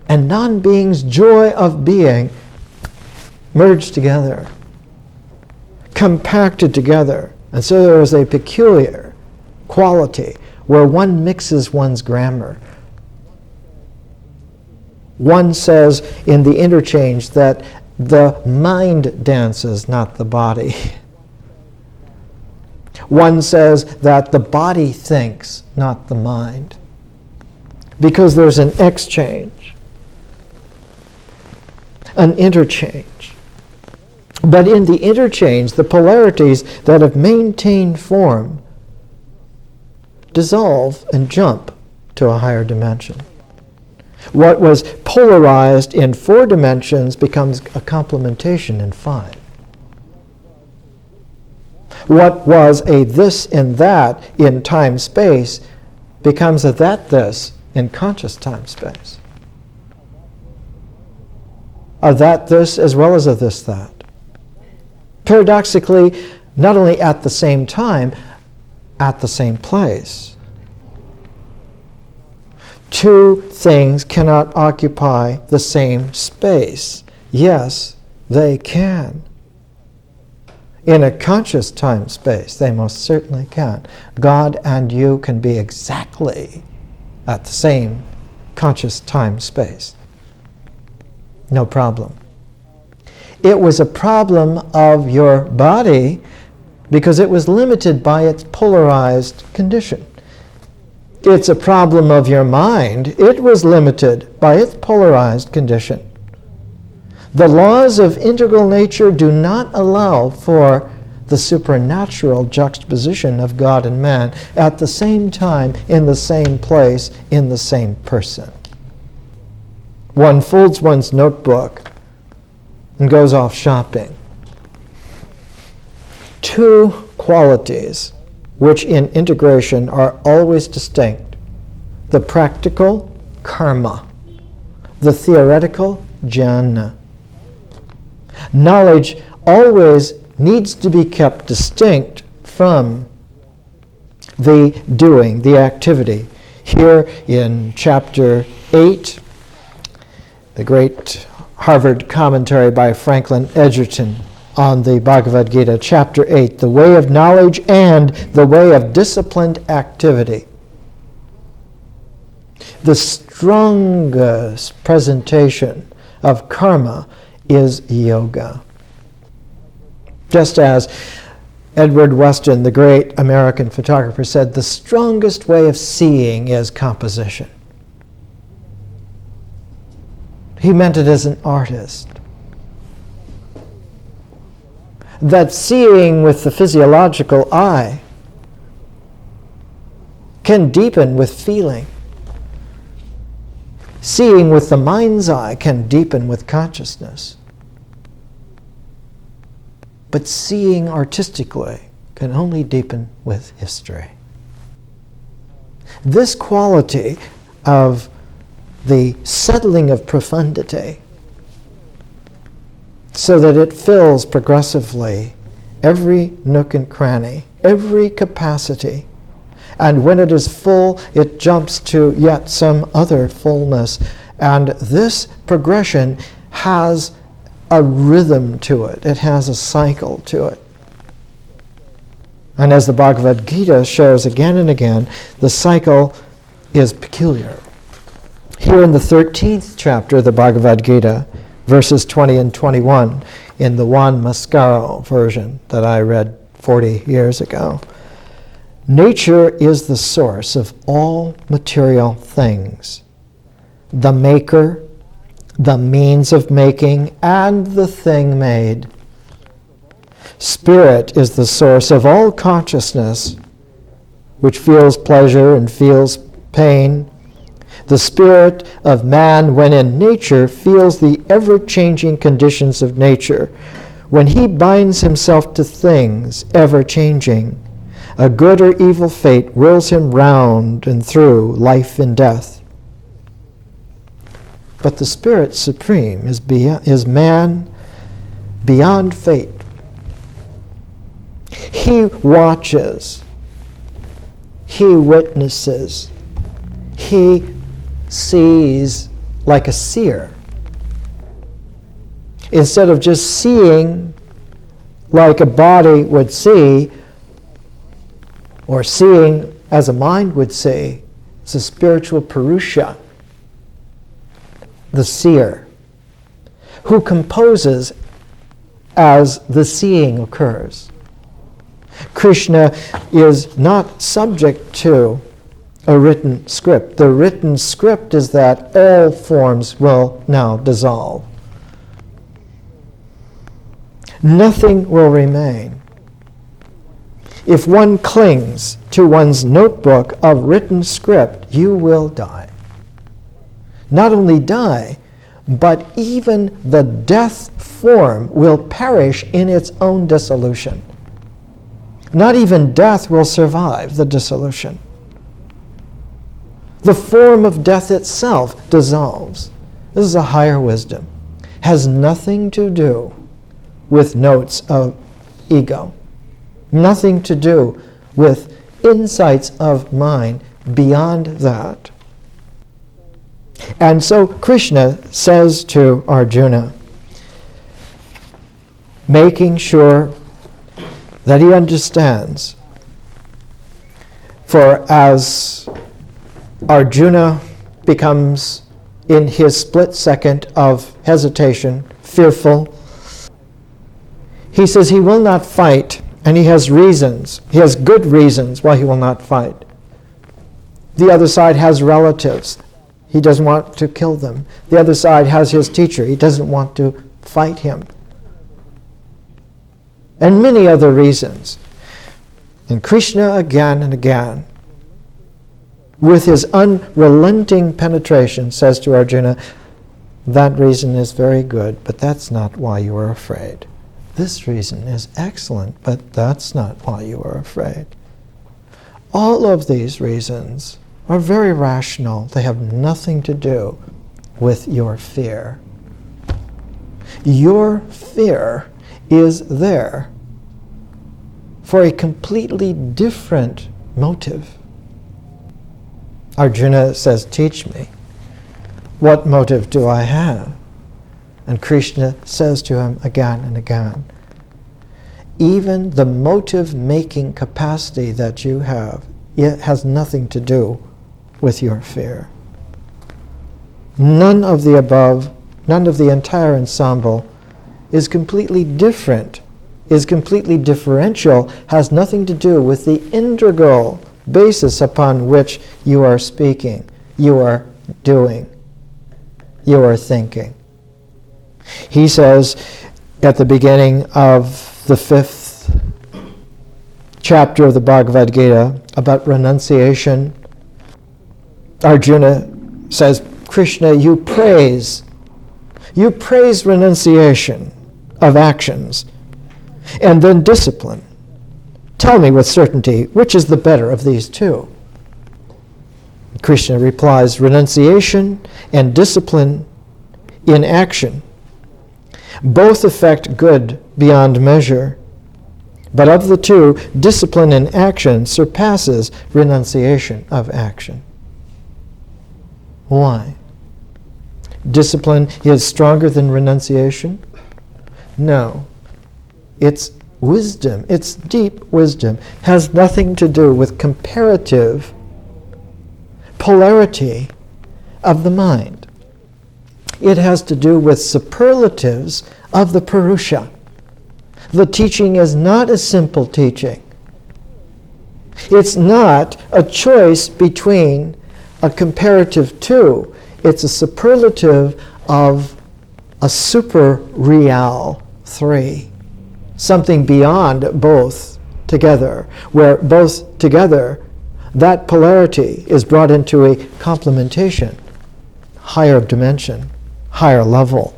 and non-being's joy of being merged together, compacted together. And so there is a peculiar quality where one mixes one's grammar. One says in the interchange that the mind dances, not the body. One says that the body thinks, not the mind. Because there's an exchange, an interchange. But in the interchange, the polarities that have maintained form dissolve and jump to a higher dimension. What was polarized in 4 dimensions becomes a complementation in 5. What was a this and that in time-space becomes a that-this in conscious time-space. A that-this as well as a this-that. Paradoxically, not only at the same time, at the same place. 2 things cannot occupy the same space. Yes, they can. In a conscious time-space, they most certainly can. God and you can be exactly at the same conscious time-space. No problem. It was a problem of your body because it was limited by its polarized condition. It's a problem of your mind. It was limited by its polarized condition. The laws of integral nature do not allow for the supernatural juxtaposition of God and man at the same time, in the same place, in the same person. One folds one's notebook and goes off shopping. 2 qualities which in integration are always distinct. The practical, karma. The theoretical, jnana. Knowledge always needs to be kept distinct from the doing, the activity. Here in chapter 8, the great Harvard commentary by Franklin Edgerton on the Bhagavad Gita, chapter 8, the way of knowledge and the way of disciplined activity. The strongest presentation of karma is yoga. Just as Edward Weston, the great American photographer, said, the strongest way of seeing is composition. He meant it as an artist. That seeing with the physiological eye can deepen with feeling. Seeing with the mind's eye can deepen with consciousness. But seeing artistically can only deepen with history. This quality of the settling of profundity, so that it fills progressively every nook and cranny, every capacity. And when it is full, it jumps to yet some other fullness. And this progression has a rhythm to it. It has a cycle to it. And as the Bhagavad Gita shows again and again, the cycle is peculiar. Here in the 13th chapter of the Bhagavad Gita, verses 20 and 21, in the Juan Mascaro version that I read 40 years ago, nature is the source of all material things, the maker, the means of making, and the thing made. Spirit is the source of all consciousness, which feels pleasure and feels pain. The spirit of man, when in nature, feels the ever-changing conditions of nature. When he binds himself to things ever-changing, a good or evil fate whirls him round and through life and death. But the Spirit Supreme is man beyond fate, He watches. He witnesses. He sees like a seer. Instead of just seeing like a body would see, or seeing as a mind would see, it's a spiritual Purusha, the seer, who composes as the seeing occurs. Krishna is not subject to a written script. The written script is that all forms will now dissolve. Nothing will remain. If one clings to one's notebook of written script, you will die. Not only die, but even the death form will perish in its own dissolution. Not even death will survive the dissolution. The form of death itself dissolves. This is a higher wisdom. Has nothing to do with notes of ego. Nothing to do with insights of mind beyond that. And so Krishna says to Arjuna, making sure that he understands, for as Arjuna becomes, in his split second of hesitation, fearful, he says he will not fight, and he has reasons. He has good reasons why he will not fight. The other side has relatives. He doesn't want to kill them. The other side has his teacher. He doesn't want to fight him. And many other reasons. And Krishna again and again, with his unrelenting penetration, says to Arjuna, that reason is very good, but that's not why you are afraid. This reason is excellent, but that's not why you are afraid. All of these reasons are very rational. They have nothing to do with your fear. Your fear is there for a completely different motive. Arjuna says, teach me. What motive do I have? And Krishna says to him again and again, even the motive-making capacity that you have, it has nothing to do with your fear. None of the above, none of the entire ensemble is completely different, is completely differential, has nothing to do with the integral basis upon which you are speaking, you are doing, you are thinking. He says at the beginning of the 5th chapter of the Bhagavad Gita about renunciation, Arjuna says, Krishna, you praise renunciation of actions and then discipline. Tell me with certainty, which is the better of these two? Krishna replies, renunciation and discipline in action both effect good beyond measure, but of the two, discipline in action surpasses renunciation of action. Why? Discipline is stronger than renunciation? No. It's wisdom, it's deep wisdom, has nothing to do with comparative polarity of the mind. It has to do with superlatives of the Purusha. The teaching is not a simple teaching. It's not a choice between a comparative two. It's a superlative of a super real three. Something beyond both together, where both together, that polarity is brought into a complementation, higher dimension, higher level.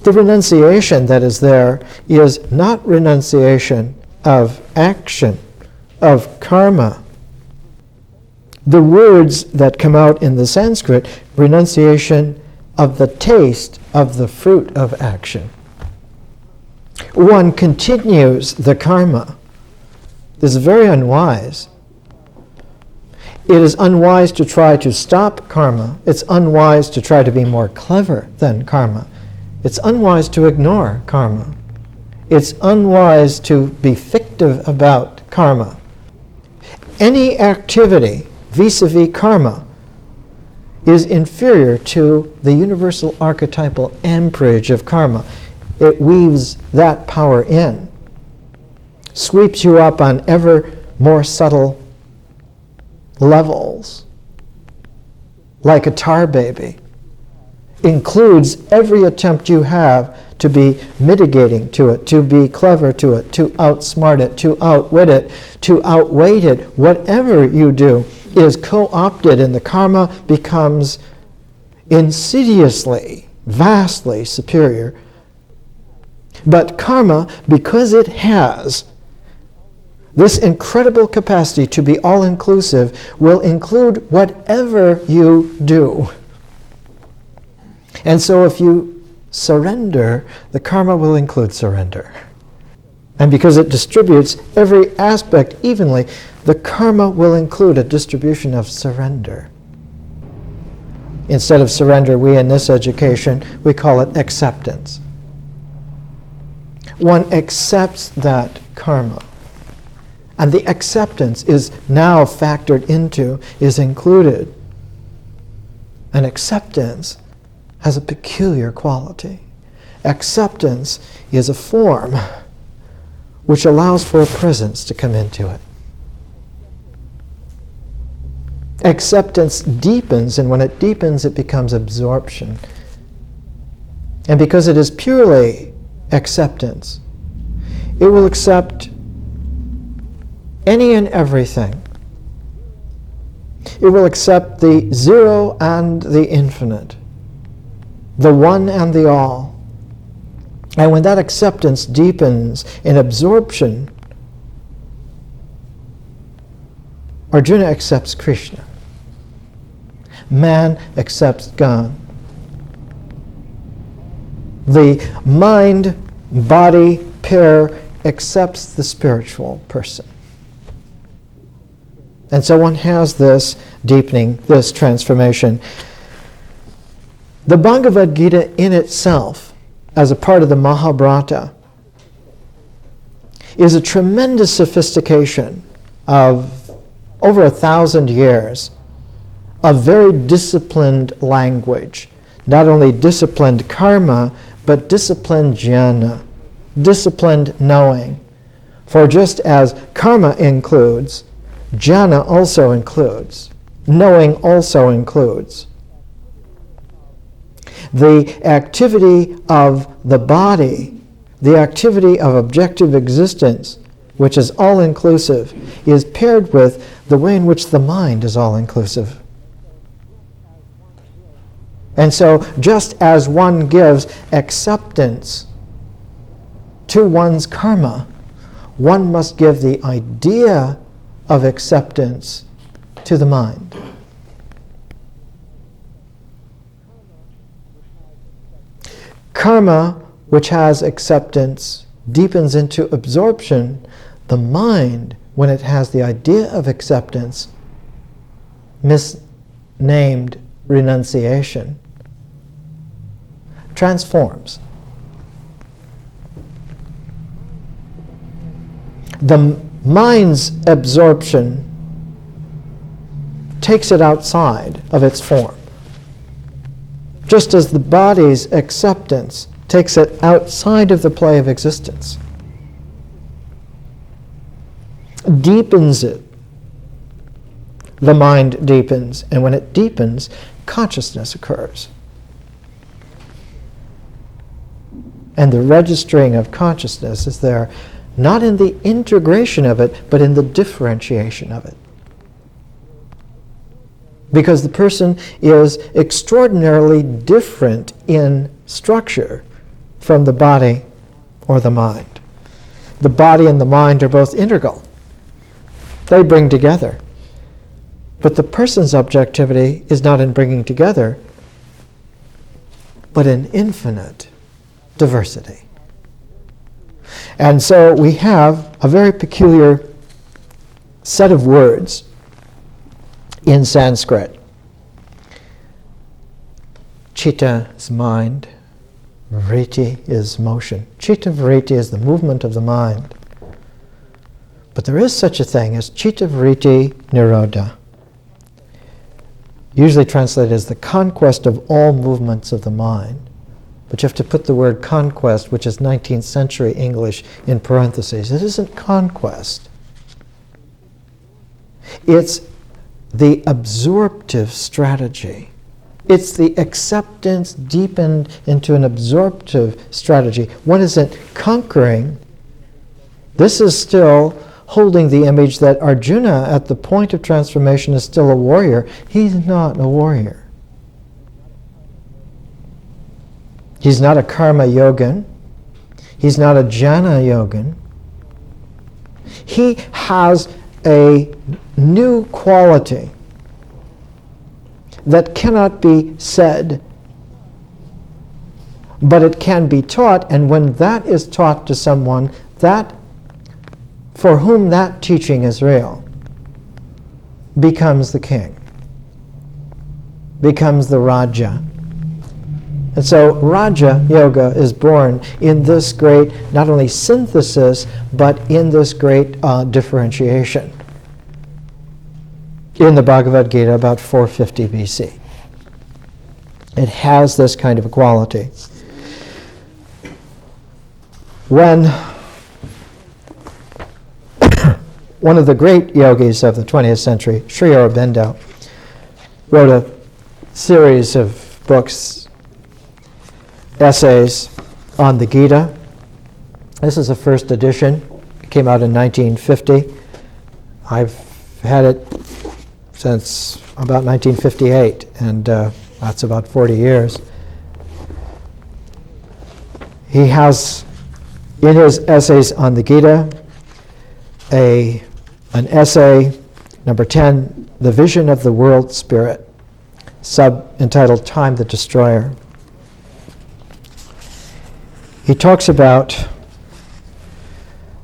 The renunciation that is there is not renunciation of action, of karma. The words that come out in the Sanskrit, renunciation of the taste of the fruit of action. One continues the karma. This is very unwise. It is unwise to try to stop karma. It's unwise to try to be more clever than karma. It's unwise to ignore karma. It's unwise to be fictive about karma. Any activity vis-a-vis karma is inferior to the universal archetypal amperage of karma. It weaves that power in, sweeps you up on ever more subtle levels, like a tar baby, includes every attempt you have to be mitigating to it, to be clever to it, to outsmart it, to outwit it, to outweight it. Whatever you do is co-opted, and the karma becomes insidiously, vastly superior. But karma, because it has this incredible capacity to be all-inclusive, will include whatever you do. And so if you surrender, the karma will include surrender. And because it distributes every aspect evenly, the karma will include a distribution of surrender. Instead of surrender, we in this education, we call it acceptance. One accepts that karma. And the acceptance is now factored into, is included. And acceptance has a peculiar quality. Acceptance is a form which allows for a presence to come into it. Acceptance deepens, and when it deepens, it becomes absorption. And because it is purely acceptance, it will accept any and everything. It will accept the zero and the infinite, the one and the all. And when that acceptance deepens in absorption, Arjuna accepts Krishna. Man accepts God. The mind-body pair accepts the spiritual person. And so one has this deepening, this transformation. The Bhagavad Gita in itself, as a part of the Mahabharata, is a tremendous sophistication of over 1,000 years of very disciplined language. Not only disciplined karma, but disciplined jnana, disciplined knowing. For just as karma includes, jnana also includes, knowing also includes. The activity of the body, the activity of objective existence, which is all-inclusive, is paired with the way in which the mind is all-inclusive. And so, just as one gives acceptance to one's karma, one must give the idea of acceptance to the mind. Karma, which has acceptance, deepens into absorption. The mind, when it has the idea of acceptance, misnamed renunciation, transforms. The mind's absorption takes it outside of its form, just as the body's acceptance takes it outside of the play of existence, deepens it. The mind deepens, and when it deepens, consciousness occurs. And the registering of consciousness is there, not in the integration of it, but in the differentiation of it. Because the person is extraordinarily different in structure from the body or the mind. The body and the mind are both integral. They bring together. But the person's objectivity is not in bringing together, but in infinite diversity. And so we have a very peculiar set of words in Sanskrit. Chitta is mind. Vritti is motion. Chitta vritti is the movement of the mind. But there is such a thing as chitta vritti nirodha, usually translated as the conquest of all movements of the mind. But you have to put the word conquest, which is 19th century English, in parentheses. It isn't conquest. It's the absorptive strategy. It's the acceptance deepened into an absorptive strategy. One isn't conquering. This is still holding the image that Arjuna, at the point of transformation, is still a warrior. He's not a warrior. He's not a karma yogan. He's not a jnana yogan. He has a new quality that cannot be said, but it can be taught, and when that is taught to someone, that for whom that teaching is real becomes the king, becomes the Raja. And so Raja Yoga is born in this great, not only synthesis, but in this great differentiation. In the Bhagavad Gita, about 450 BC. It has this kind of a quality. When one of the great yogis of the 20th century, Sri Aurobindo, wrote a series of books, essays on the Gita. This is the first edition. It came out in 1950. I've had it since about 1958, and that's about 40 years. He has, in his essays on the Gita, an essay, number 10, The Vision of the World Spirit, entitled Time the Destroyer. He talks about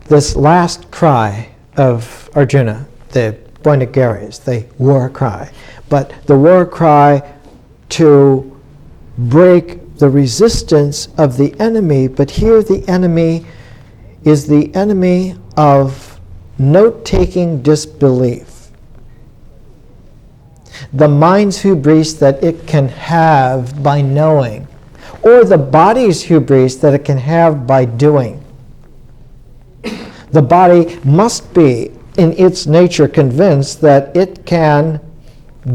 this last cry of Arjuna, the Boinagaris, the war cry, but the war cry to break the resistance of the enemy. But here the enemy is the enemy of note-taking disbelief, the mind's hubris that it can have by knowing, or the body's hubris that it can have by doing. The body must be, in its nature, convinced that it can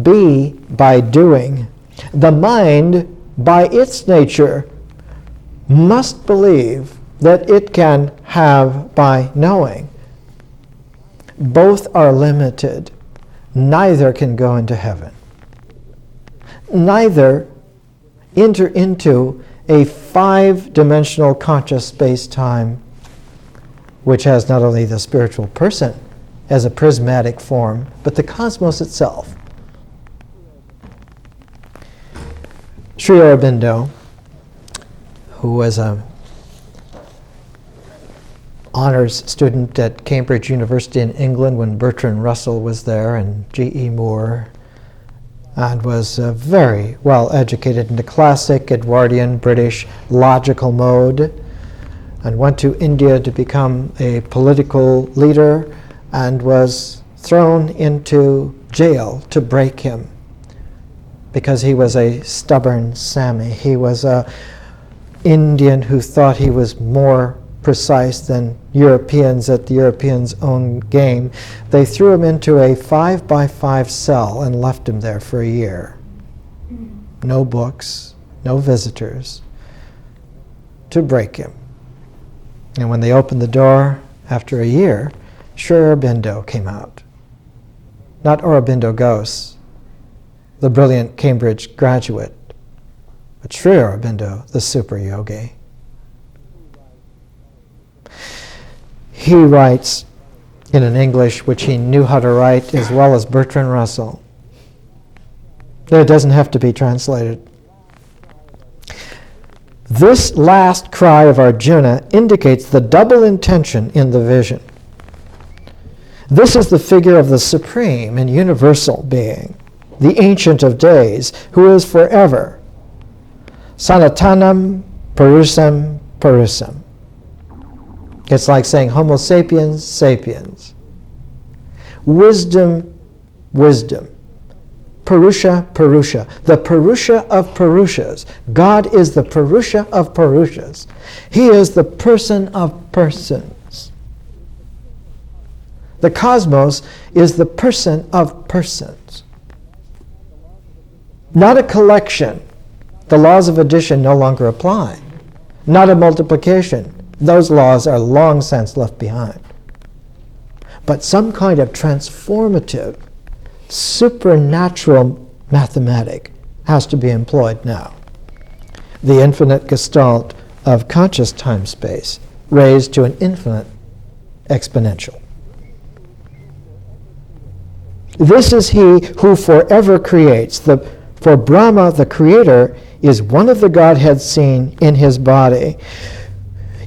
be by doing. The mind, by its nature, must believe that it can have by knowing. Both are limited. Neither can go into heaven. Neither enter into a five-dimensional conscious space-time, which has not only the spiritual person as a prismatic form, but the cosmos itself. Sri Aurobindo, who was an honors student at Cambridge University in England when Bertrand Russell was there and G.E. Moore, and was very well educated in the classic Edwardian British logical mode, and went to India to become a political leader, and was thrown into jail to break him because he was a stubborn Sami. He was an Indian who thought he was more precise than Europeans at the Europeans' own game. They threw him into a 5-by-5 cell and left him there for a year. No books, no visitors, to break him. And when they opened the door after a year, Sri Aurobindo came out. Not Aurobindo Ghose, the brilliant Cambridge graduate, but Sri Aurobindo, the super yogi. He writes in an English which he knew how to write as well as Bertrand Russell. It doesn't have to be translated. This last cry of Arjuna indicates the double intention in the vision. This is the figure of the supreme and universal being, the Ancient of Days, who is forever. Sanatanam Purusam Purusam. It's like saying Homo sapiens sapiens. Wisdom, wisdom. Purusha, Purusha. The Purusha of Purushas. God is the Purusha of Purushas. He is the person of persons. The cosmos is the person of persons. Not a collection. The laws of addition no longer apply. Not a multiplication. Those laws are long since left behind. But some kind of transformative, supernatural mathematic has to be employed now. The infinite gestalt of conscious time-space raised to an infinite exponential. This is he who forever creates. For Brahma, the creator, is one of the Godheads seen in his body.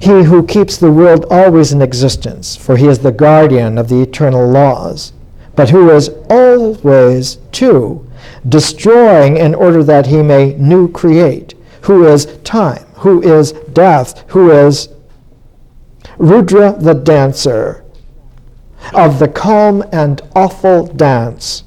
He who keeps the world always in existence, for he is the guardian of the eternal laws, but who is always, too, destroying in order that he may new create, who is time, who is death, who is Rudra the dancer of the calm and awful dance,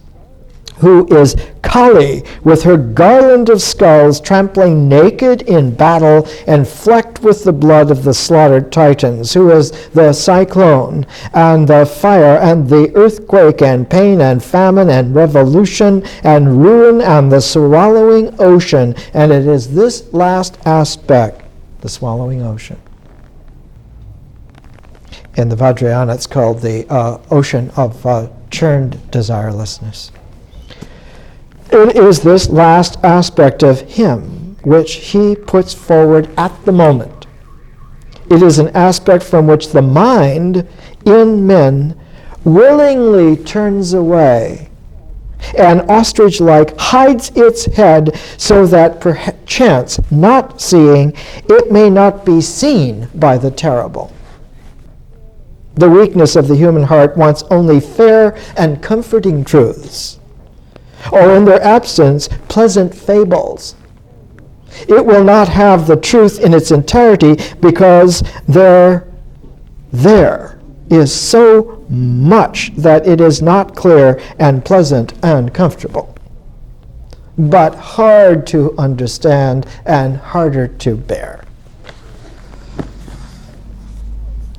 who is Kali with her garland of skulls trampling naked in battle and flecked with the blood of the slaughtered Titans, who is the cyclone and the fire and the earthquake and pain and famine and revolution and ruin and the swallowing ocean. And it is this last aspect, the swallowing ocean. In the Vajrayana, it's called the ocean of churned desirelessness. It is this last aspect of him which he puts forward at the moment. It is an aspect from which the mind in men willingly turns away and ostrich-like hides its head so that perchance not seeing, it may not be seen by the terrible. The weakness of the human heart wants only fair and comforting truths, or in their absence, pleasant fables. It will not have the truth in its entirety because there is so much that it is not clear and pleasant and comfortable, but hard to understand and harder to bear.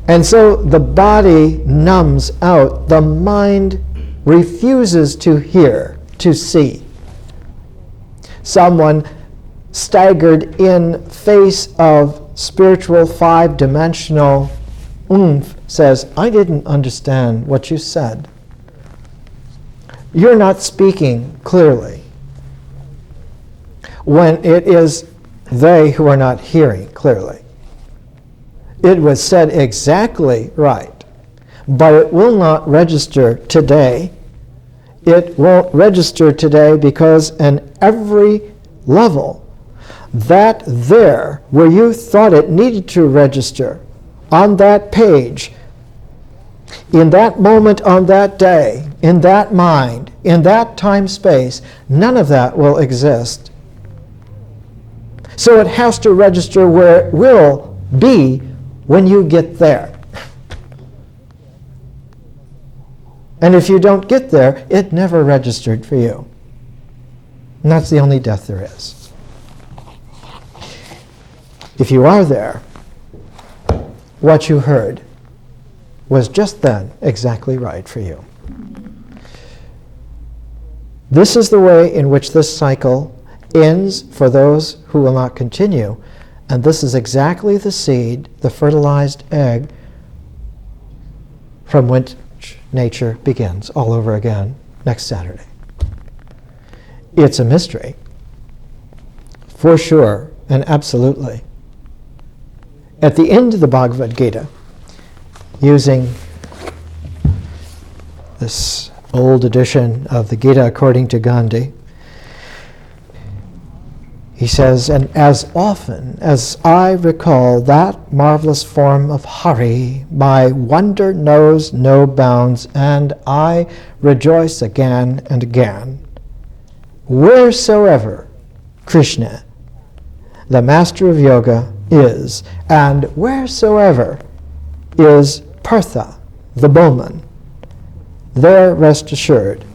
And so the body numbs out, the mind refuses to hear, to see. Someone staggered in face of spiritual five-dimensional oomph says, I didn't understand what you said. You're not speaking clearly. When it is they who are not hearing clearly. It was said exactly right, but it will not register today. It won't register today because in every level, that there where you thought it needed to register, on that page, in that moment, on that day, in that mind, in that time space, none of that will exist. So it has to register where it will be when you get there. And if you don't get there, it never registered for you. And that's the only death there is. If you are there, what you heard was just then exactly right for you. This is the way in which this cycle ends for those who will not continue. And this is exactly the seed, the fertilized egg, from which nature begins all over again next Saturday. It's a mystery, for sure and absolutely. At the end of the Bhagavad Gita, using this old edition of the Gita according to Gandhi, He says, and as often as I recall that marvelous form of Hari, my wonder knows no bounds, and I rejoice again and again. Wheresoever Krishna, the master of yoga, is, and wheresoever is Partha, the bowman, there, rest assured,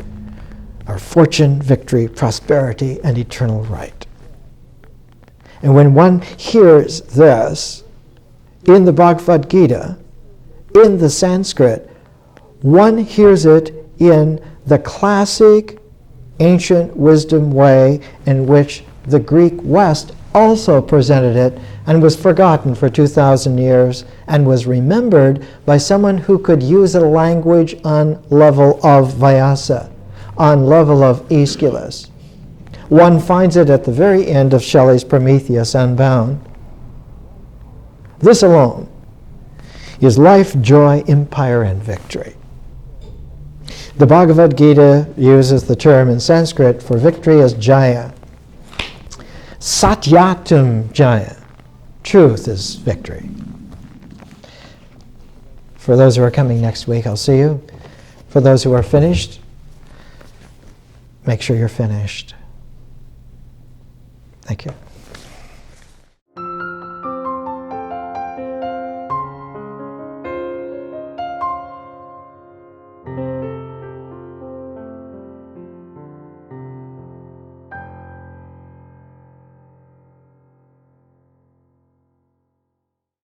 are fortune, victory, prosperity, and eternal right. And when one hears this in the Bhagavad Gita, in the Sanskrit, one hears it in the classic ancient wisdom way in which the Greek West also presented it and was forgotten for 2,000 years and was remembered by someone who could use a language on level of Vyasa, on level of Aeschylus. One finds it at the very end of Shelley's Prometheus Unbound. This alone is life, joy, empire, and victory. The Bhagavad Gita uses the term in Sanskrit for victory as Jaya. Satyatam Jaya. Truth is victory. For those who are coming next week, I'll see you. For those who are finished, make sure you're finished. Thank you.